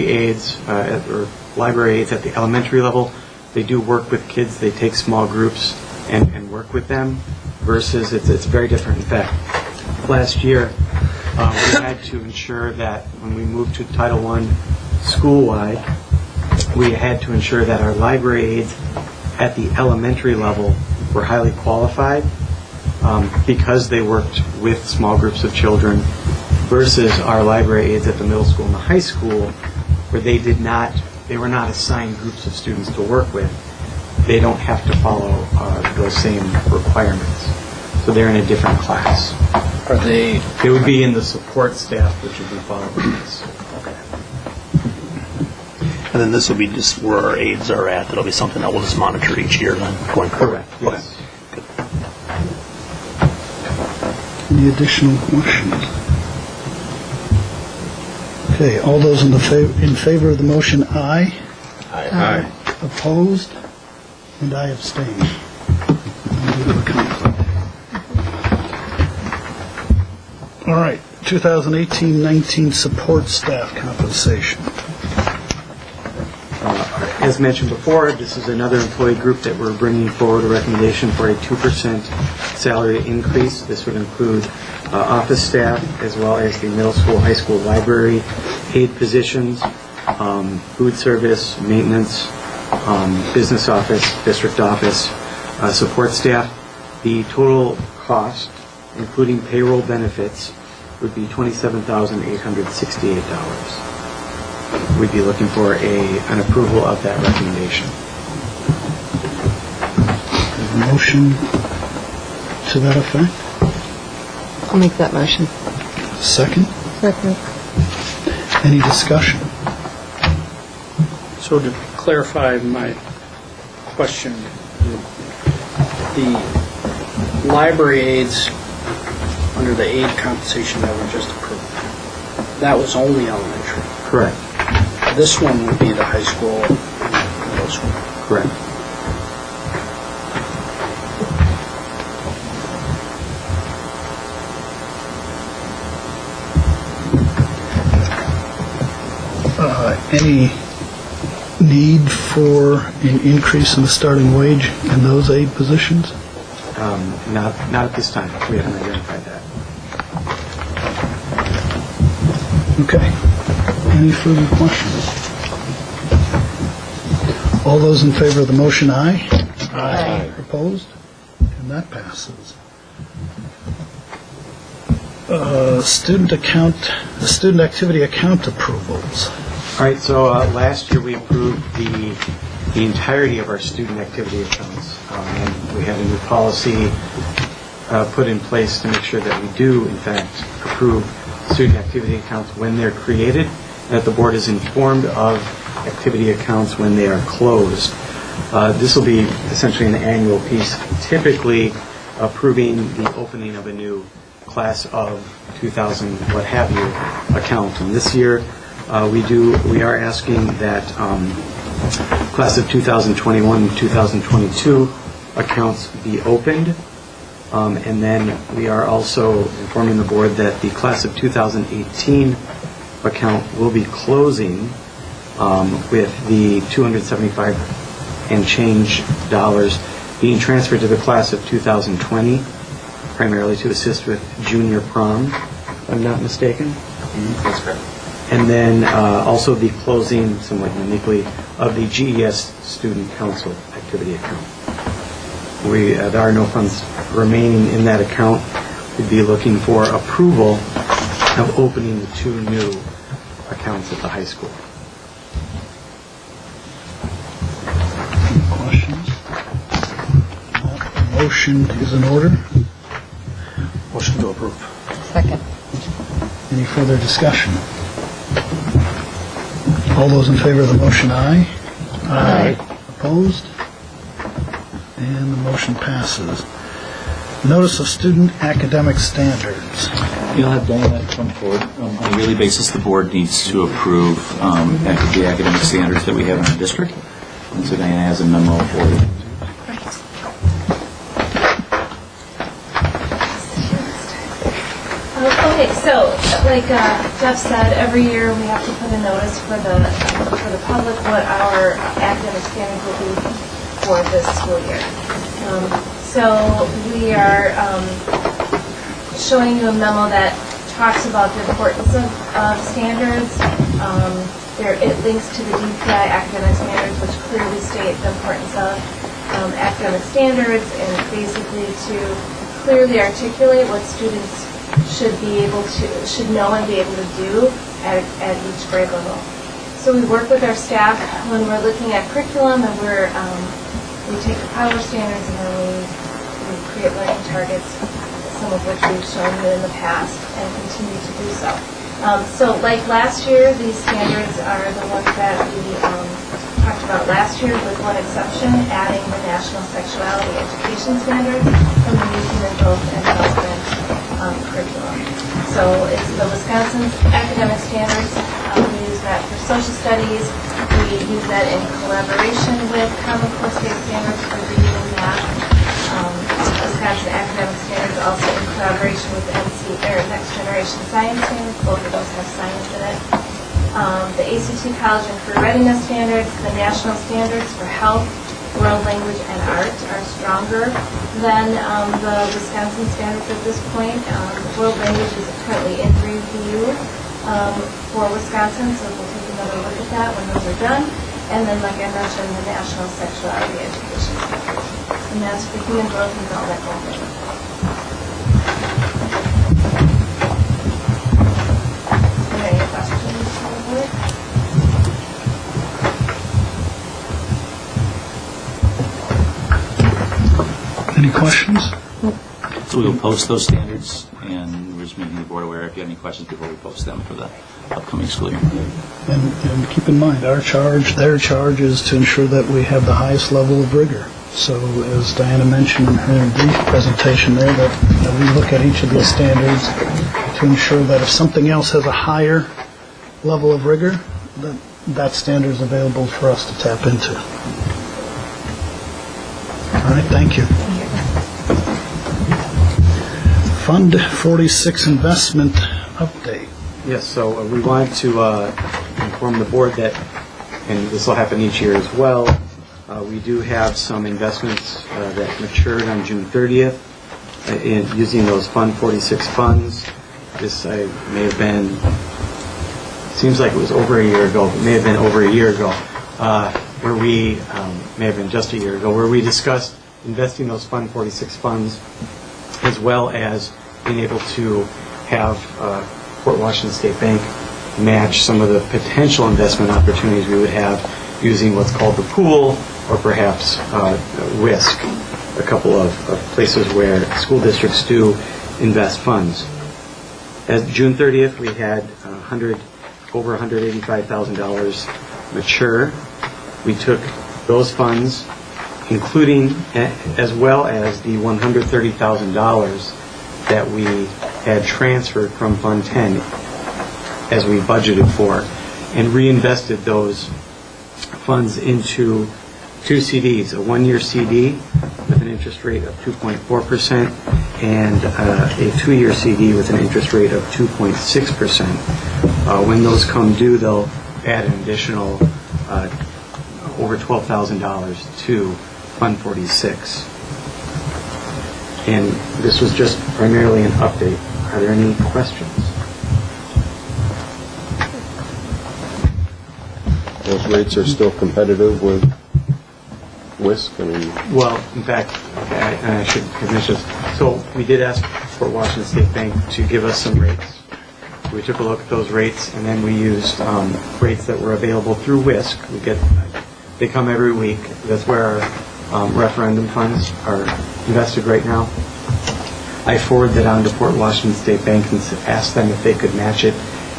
aides or library aides at the elementary level, they do work with kids. They take small groups and work with them, versus it's very different. In fact, last year we had to ensure that when we moved to Title I school-wide, we had to ensure that our library aides at the elementary level were highly qualified because they worked with small groups of children, versus our library aides at the middle school and the high school, where they were not assigned groups of students to work with. They don't have to follow those same requirements. So they're in a different class. Are they? They would be in the support staff, which would be following this. Okay. And then this will be just where our aides are at. It'll be something that we'll just monitor each year then going forward. Correct, yes. Okay. Any additional questions? Okay, all those in favor of the motion, aye. Aye. Opposed? And I abstain. We have a conflict. All right, 2018-19 support staff compensation. As mentioned before, this is another employee group that we're bringing forward a recommendation for a 2% salary increase. This would include office staff as well as the middle school, high school library aide positions, food service, maintenance, business office, district office, support staff. The total cost, including payroll benefits, would be $27,868. We'd be looking for an approval of that recommendation. A motion to that effect? I'll make that motion. Second? Second. Any discussion? So to clarify my question, the library aides under the aide compensation that were just approved, that was only elementary. Correct. This one would be the high school and middle school. Correct. Any need for an increase in the starting wage in those aide positions? Not at this time. We haven't identified that. Okay. Any further questions? All those in favor of the motion, aye? Aye. Opposed? And that passes. Student activity account approvals. All right, so last year we approved the entirety of our student activity accounts. And we had a new policy put in place to make sure that we do, in fact, approve student activity accounts when they're created, and that the board is informed of activity accounts when they are closed. This will be essentially an annual piece, typically approving the opening of a new class of 2000, what have you, account. And this year, we are asking that class of 2021 and 2022 accounts be opened. And then we are also informing the board that the class of 2018 account will be closing with the $275 and change dollars being transferred to the class of 2020, primarily to assist with junior prom, if I'm not mistaken. That's correct. And then also the closing, somewhat uniquely, of the GES Student Council activity account. There are no funds remaining in that account. We'd be looking for approval of opening the two new accounts at the high school. Any questions? Motion is in order. Motion to approve. Second. Any further discussion? All those in favor of the motion, aye? Aye. Opposed? And the motion passes. Notice of student academic standards. You'll have Diana come forward. On a yearly basis, the board needs to approve the academic standards that we have in our district. And so Diana has a memo for you. Okay, so like Jeff said, every year we have to put a notice for the public what our academic standards will be for this school year. So we are showing you a memo that talks about the importance of standards. It links to the DPI academic standards, which clearly state the importance of academic standards and basically to clearly articulate what students should know and be able to do at each grade level. So we work with our staff when we're looking at curriculum, and we take the power standards and then we create learning targets, some of which we've shown you in the past and continue to do so. So like last year, these standards are the ones that we talked about last year, with one exception, adding the National Sexuality Education Standard from the Youth and Adult and Development Wisconsin's academic standards. We use that for social studies. We use that in collaboration with Common Core State Standards for reading and math. Wisconsin academic standards also in collaboration with Next Generation Science Standards. Both of those have science in it. The ACT College and Career Readiness Standards, the national standards for health, world language, and art are stronger than the Wisconsin standards at this point. World language is currently in review for Wisconsin, so we'll take another look at that when those are done. And then, like I mentioned, the national sexuality education standards. And that's for human growth and development. Any questions for the board? Any questions? So we will post those standards, and we're just making the board aware if you have any questions before we post them for the upcoming school year. And keep in mind, their charge is to ensure that we have the highest level of rigor. So as Diana mentioned in her brief presentation there, that we look at each of these standards to ensure that if something else has a higher level of rigor, that standard is available for us to tap into. All right, thank you. Fund 46 investment update. Yes, so we wanted to inform the board that, and this will happen each year as well, we do have some investments that matured on June 30th in using those Fund 46 funds. This may have been, seems like it was over a year ago, but may have been over a year ago, where we, may have been just a year ago, where we discussed investing those Fund 46 funds as well as being able to have Port Washington State Bank match some of the potential investment opportunities we would have using what's called the pool or perhaps WISC, a couple of places where school districts do invest funds. At June 30th, we had over $185,000 mature. We took those funds, including as well as the $130,000 that we had transferred from Fund 10 as we budgeted for, and reinvested those funds into two CDs, a one-year CD with an interest rate of 2.4% and a two-year CD with an interest rate of 2.6%. When those come due, they'll add an additional over $12,000 to Fund 46. And this was just primarily an update. Are there any questions? Those rates are still competitive with WISC? Well, in fact, I should have mentioned this. So we did ask Port Washington State Bank to give us some rates. We took a look at those rates, and then we used rates that were available through WISC. They come every week. That's where our referendum funds are invested right now. I forwarded that on to Port Washington State Bank and asked them if they could match it.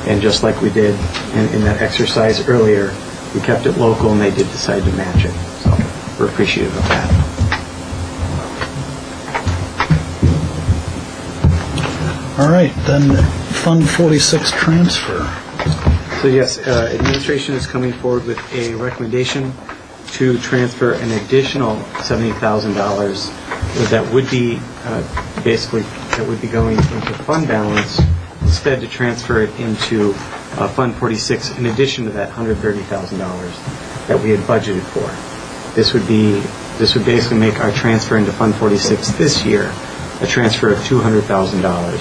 And just like we did in that exercise earlier, we kept it local, and they did decide to match it. So we're appreciative of that. All right, then Fund 46 transfer. So yes, administration is coming forward with a recommendation to transfer an additional $70,000 that would be going into fund balance, instead to transfer it into Fund 46 in addition to that $130,000 that we had budgeted for. This would basically make our transfer into Fund 46 this year a transfer of $200,000,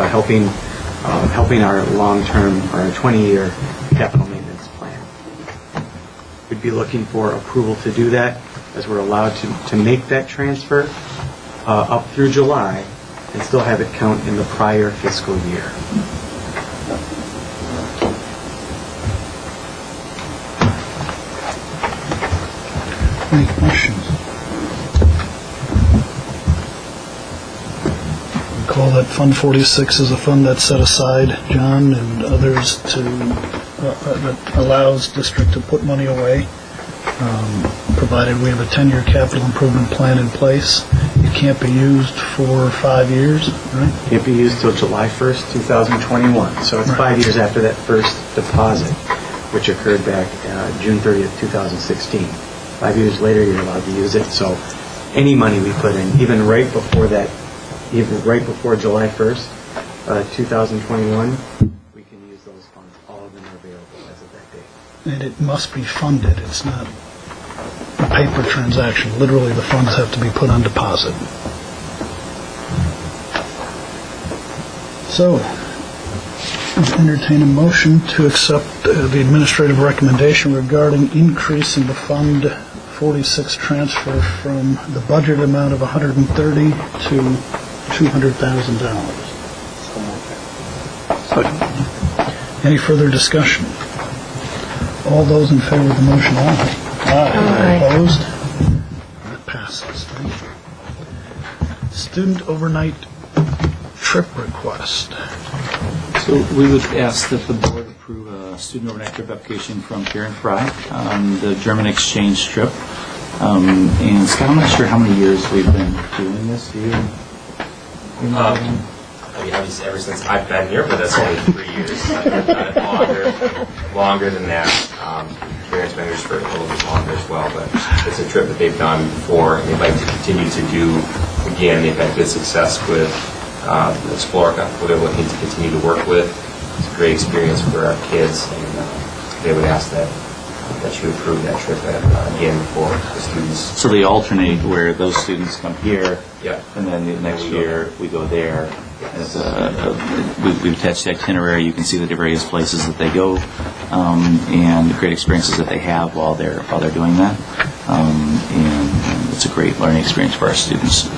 helping our long-term, our 20-year capital maintenance plan. We'd be looking for approval to do that, as we're allowed to make that transfer up through July and still have it count in the prior fiscal year. Any questions? Recall that Fund 46 is a fund that's set aside, John, and others that allows district to put money away, provided we have a 10-year capital improvement plan in place. If can't be used for 5 years, right? Can't be used till July 1st, 2021. So it's 5 years after that first deposit, which occurred back June 30th, 2016. 5 years later, you're allowed to use it. So any money we put in, even right before that, even right before July 1st, 2021, we can use those funds. All of them are available as of that date. And it must be funded. It's not a paper transaction. Literally, the funds have to be put on deposit. So, I'll entertain a motion to accept the administrative recommendation regarding increasing the Fund 46 transfer from the budget amount of $130,000 to $200,000. Any further discussion? All those in favor of the motion, aye. Aye. Opposed? That passes. Thank you. Student overnight trip request. So we would ask that the board approve a student overnight trip application from Karen Fry, the German exchange trip. And Scott, I'm not sure how many years we've been doing this. Do you know? I mean, obviously, ever since I've been here, but that's only 3 years. I've done it longer than that. Karen's been here for a little bit longer as well, but it's a trip that they've done before, and they'd like to continue to do again. They've had good success with Explorica, who they're looking to continue to work with. It's a great experience for our kids, and they would ask that you approve that trip again for the students. So they alternate where those students come here, Yeah. and then the next year we go there. We've attached the itinerary. You can see the various places that they go, and the great experiences that they have while they're doing that. And it's a great learning experience for our students. So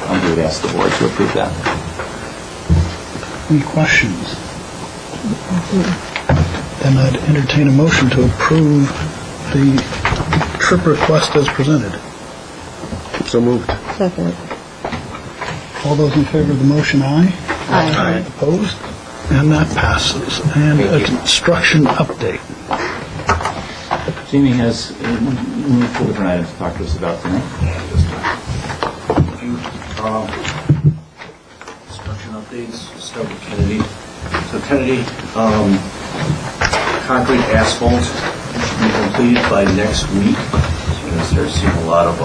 I would ask the board to approve that. Any questions? Then I'd entertain a motion to approve the trip request as presented. So moved. Second. All those in favor of the motion, aye. Aye. Opposed? And that passes. And a construction update. Jamie has 4 different items to talk to us about tonight. Construction updates. We'll start with Kennedy. So Kennedy, concrete asphalt should be completed by next week. So you're going to start seeing a lot of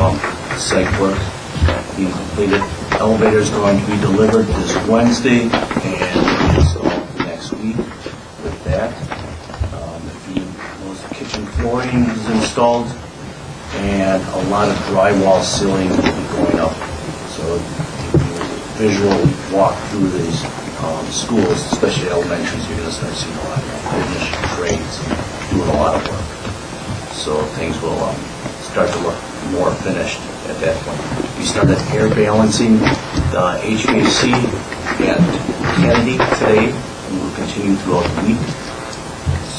site work being completed. Elevator is going to be delivered this Wednesday and installed next week. With that, if you notice, the kitchen flooring is installed and a lot of drywall ceiling will be going up. So visual walk through these schools, especially elementaries, you're going to start seeing a lot of finished trades doing a lot of work. So things will start to look more finished at that point. We started air balancing the HVAC at Kennedy today, and we'll continue throughout the week.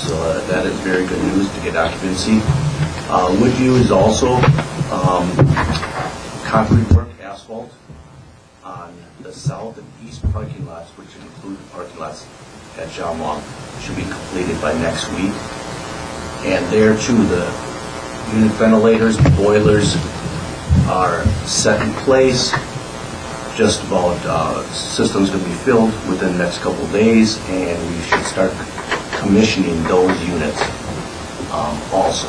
So that is very good news to get occupancy. Woodview is also concrete work, asphalt, on the south and east parking lots, which include parking lots at John Long, should be completed by next week. And there too, the unit ventilators, boilers are set in place. Just about system's going to be filled within the next couple of days, and we should start commissioning those units also.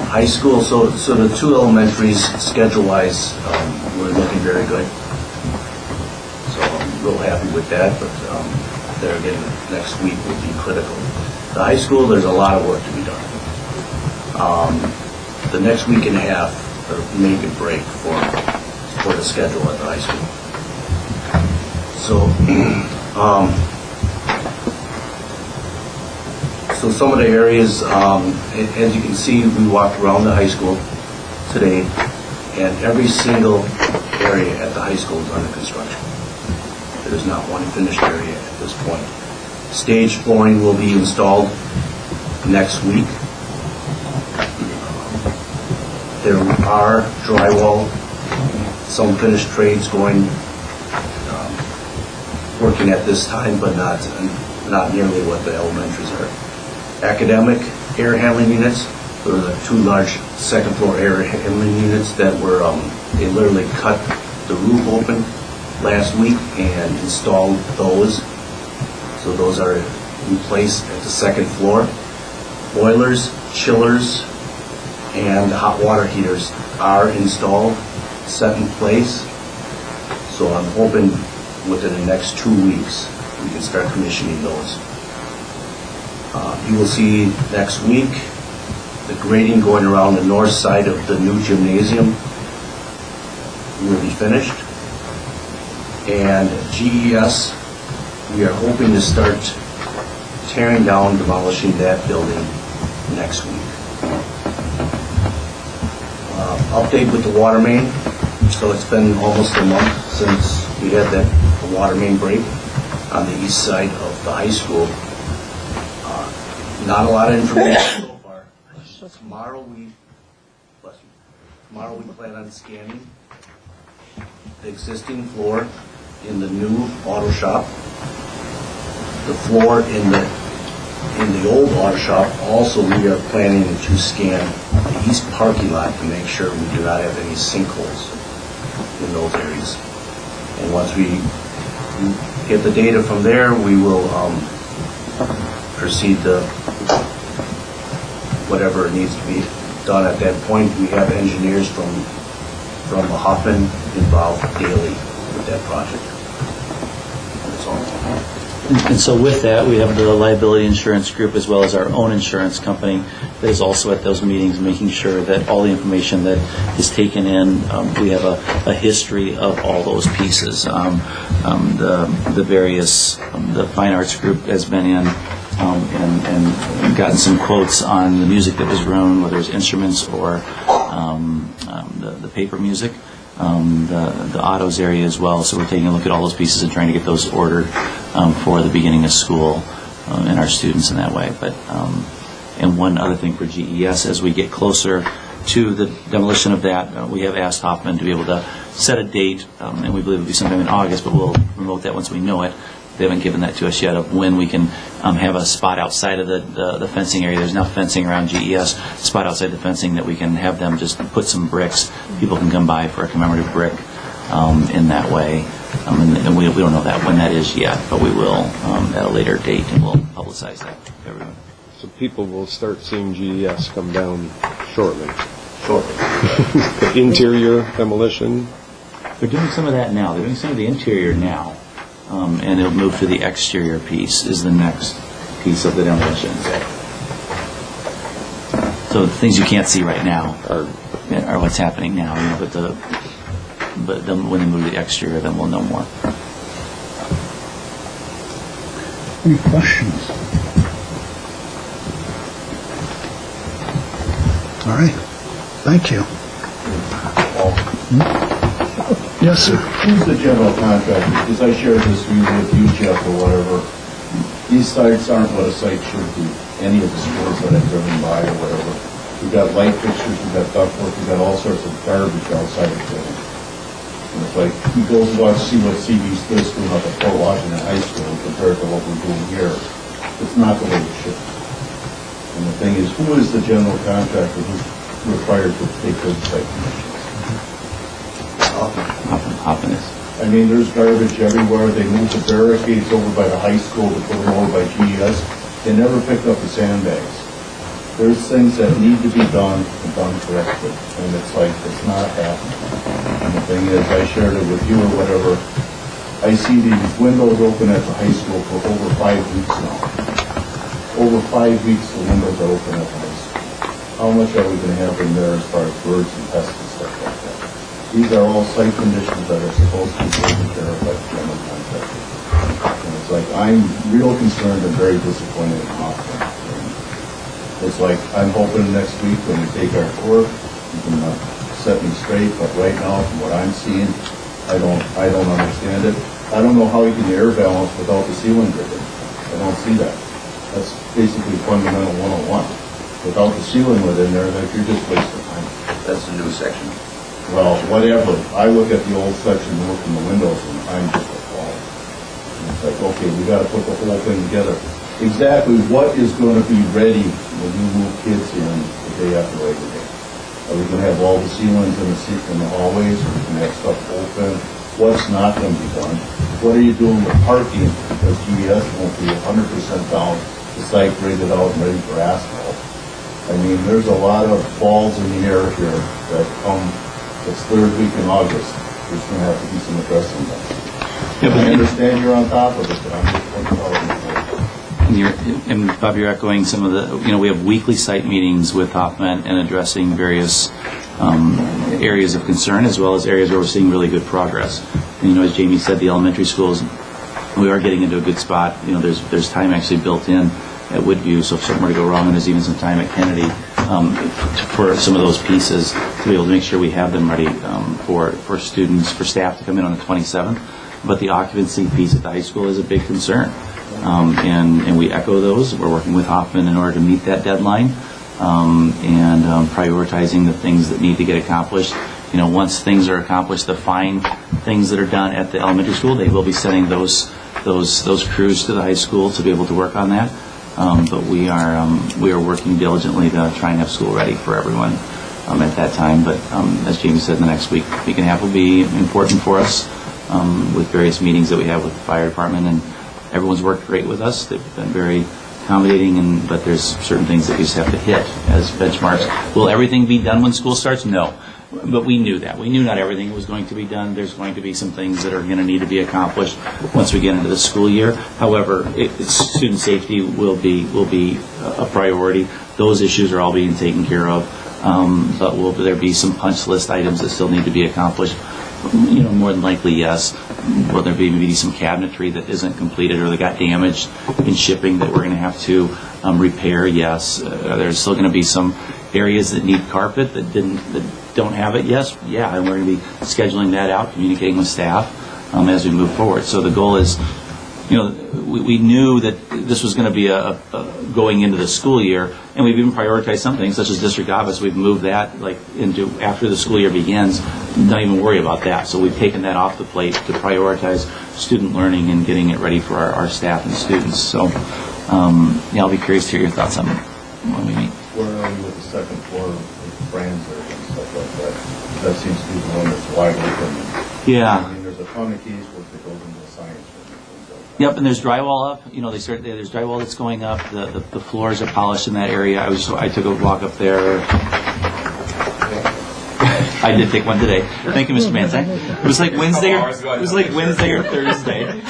High school, so the 2 elementaries, schedule-wise, we're looking very good. So I'm real happy with that, but there again, next week will be critical. The high school, there's a lot of work to be done. The next week and a half are make and break for the schedule at the high school. So some of the areas, as you can see, we walked around the high school today, and every single area at the high school is under construction. There's not one finished area at this point. Stage flooring will be installed next week. There are drywall, some finished trades going, working at this time, but not nearly what the elementaries are. Academic air handling units There were two large second floor air handling units that were, they literally cut the roof open last week and installed those. So those are in place at the second floor. Boilers, chillers, and hot water heaters are installed, set in place. So I'm hoping within the next 2 weeks we can start commissioning those. You will see next week the grading going around the north side of the new gymnasium will be finished. And GES, we are hoping to start tearing down, demolishing that building next week. Update with the water main. So it's been almost a month since we had that water main break on the east side of the high school. Not a lot of information so far. Tomorrow we plan on scanning the existing floor in the new auto shop. The floor in the old auto shop. Also, we are planning to scan the east parking lot to make sure we do not have any sinkholes in those areas. And once we get the data from there, we will proceed to whatever needs to be done at that point. We have engineers from Hoffman involved daily with that project. That's all. And so with that, we have the liability insurance group as well as our own insurance company that is also at those meetings, making sure that all the information that is taken in, we have a history of all those pieces. The various, the fine arts group has been in and gotten some quotes on the music that was run, whether it's instruments or the paper music. The autos area as well, so we're taking a look at all those pieces and trying to get those ordered for the beginning of school and our students in that way. But and one other thing for GES, as we get closer to the demolition of that, we have asked Hoffman to be able to set a date, and we believe it'll be sometime in August, but we'll remote that once we know it. They haven't given that to us yet of when we can have a spot outside of the fencing area. There's now fencing around GES, spot outside the fencing that we can have them just put some bricks. People can come by for a commemorative brick in that way. And we don't know that when that is yet, but we will at a later date, and we'll publicize that to everyone. So people will start seeing GES come down shortly. Shortly. Interior demolition. They're doing some of that now. They're doing some of the interior now. And it'll move to the exterior piece is the next piece of the demolition. So the things you can't see right now are what's happening now. You know, but then when they move to the exterior, then we'll know more. Any questions? All right. Thank you. Yes, sir. Who's the general contractor? Because I shared this view with you, Jeff, or whatever. These sites aren't what a site should be. Any of the schools that I've driven by or whatever. We've got light fixtures, we've got ductwork, we've got all sorts of garbage outside of buildings. And it's like, you go watch, see what CB Smith's doing up at Fort Washington High School compared to what we're doing here. It's not the way it should be. And the thing is, who is the general contractor who's required to take those site commissions? Hoffman is. I mean, there's garbage everywhere. They moved the barricades over by the high school to put them over by GES. They never picked up the sandbags. There's things that need to be done and done correctly. And it's like, it's not happening. And the thing is, I shared it with you or whatever. I see these windows open at the high school for over 5 weeks now. Over 5 weeks the windows are open at the high school. How much are we going to have in there as far as birds and pests and stuff like that? These are all site conditions that are supposed to be taken care of by the general contractor. And it's like, I'm real concerned and very disappointed in Hoffman. It's like, I'm hoping next week when we take our tour, you can set me straight, but right now, from what I'm seeing, I don't understand it. I don't know how you can air balance without the ceiling gripping. I don't see that. That's basically fundamental 101. Without the ceiling within there, like, you're just wasting time. That's the new section. Well, whatever. I look at the old section and look in the windows, and I'm just appalled. And it's like, okay, we got to put the whole thing together. exactly what is going to be ready when you move kids in the day after Labor Day. Are we going to have all the ceilings in the hallways? Are we going to have stuff open? What's not going to be done? What are you doing with parking? Because GES won't be 100% down, the site graded out and ready for asphalt. I mean, there's a lot of balls in the air here that come this third week in August. There's going to have to be some addressing done. I understand you're on top of it, but I'm just pointing out. And Bob, you're echoing some of the, we have weekly site meetings with Hoffman and addressing various areas of concern as well as areas where we're seeing really good progress. And, as Jamie said, the elementary schools, we are getting into a good spot. There's time actually built in at Woodview, so if something were to go wrong, and there's even some time at Kennedy for some of those pieces to be able to make sure we have them ready for students, for staff to come in on the 27th. But the occupancy piece at the high school is a big concern. And we echo those. We're working with Hoffman in order to meet that deadline and prioritizing the things that need to get accomplished. Once things are accomplished, the fine things that are done at the elementary school, they will be sending those crews to the high school to be able to work on that. But we are working diligently to try and have school ready for everyone at that time. But as Jamie said, the next week and a half will be important for us with various meetings that we have with the fire department, and everyone's worked great with us. They've been very accommodating, but there's certain things that we just have to hit as benchmarks. Will everything be done when school starts? No. But we knew that. We knew not everything was going to be done. There's going to be some things that are going to need to be accomplished once we get into the school year. However, student safety will be a priority. Those issues are all being taken care of. But will there be some punch list items that still need to be accomplished? More than likely, yes. Will there be maybe some cabinetry that isn't completed or that got damaged in shipping that we're going to have to repair? Yes. There's still going to be some areas that need carpet that don't have it. Yes. Yeah. And we're going to be scheduling that out, communicating with staff as we move forward. So the goal is, we knew that this was going to be a going into the school year, and we've even prioritized some things such as district office. We've moved that into after the school year begins. Not even worry about that. So we've taken that off the plate to prioritize student learning and getting it ready for our staff and students. So I'll be curious to hear your thoughts on it when we meet. Where are we with the second floor with brands and stuff like that? That seems to be the one that's wide open. Yeah. I mean, there's a ton of keys with the building of the science room. Yep, and there's drywall up. There's drywall that's going up. The floors are polished in that area. I took a walk up there. I did take one today. Thank you, Mr. Manzak. It was like Wednesday or Thursday.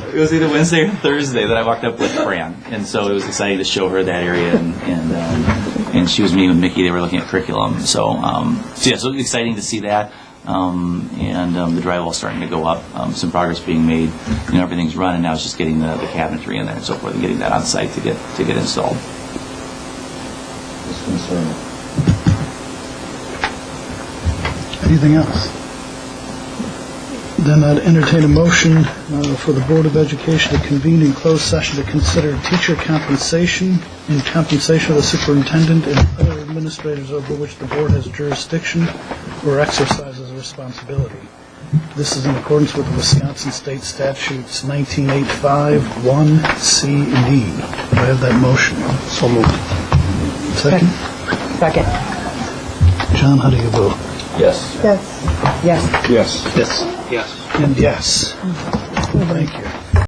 It was either Wednesday or Thursday that I walked up with Fran, and so it was exciting to show her that area, and she was meeting with Mickey. They were looking at curriculum, so it was exciting to see that. The drywall starting to go up, some progress being made. Everything's running now. It's just getting the cabinetry in there and so forth, and getting that on site to get installed. It's concerning. Anything else? Then I'd entertain a motion for the Board of Education to convene in closed session to consider teacher compensation and compensation of the superintendent and other administrators over which the board has jurisdiction or exercises responsibility. This is in accordance with the Wisconsin State Statutes 1985, 1, C, and D. Do I have that motion? So moved. Second? Second. John, how do you vote? Yes. Yes. Yes. Yes. Yes. And yes. Thank you.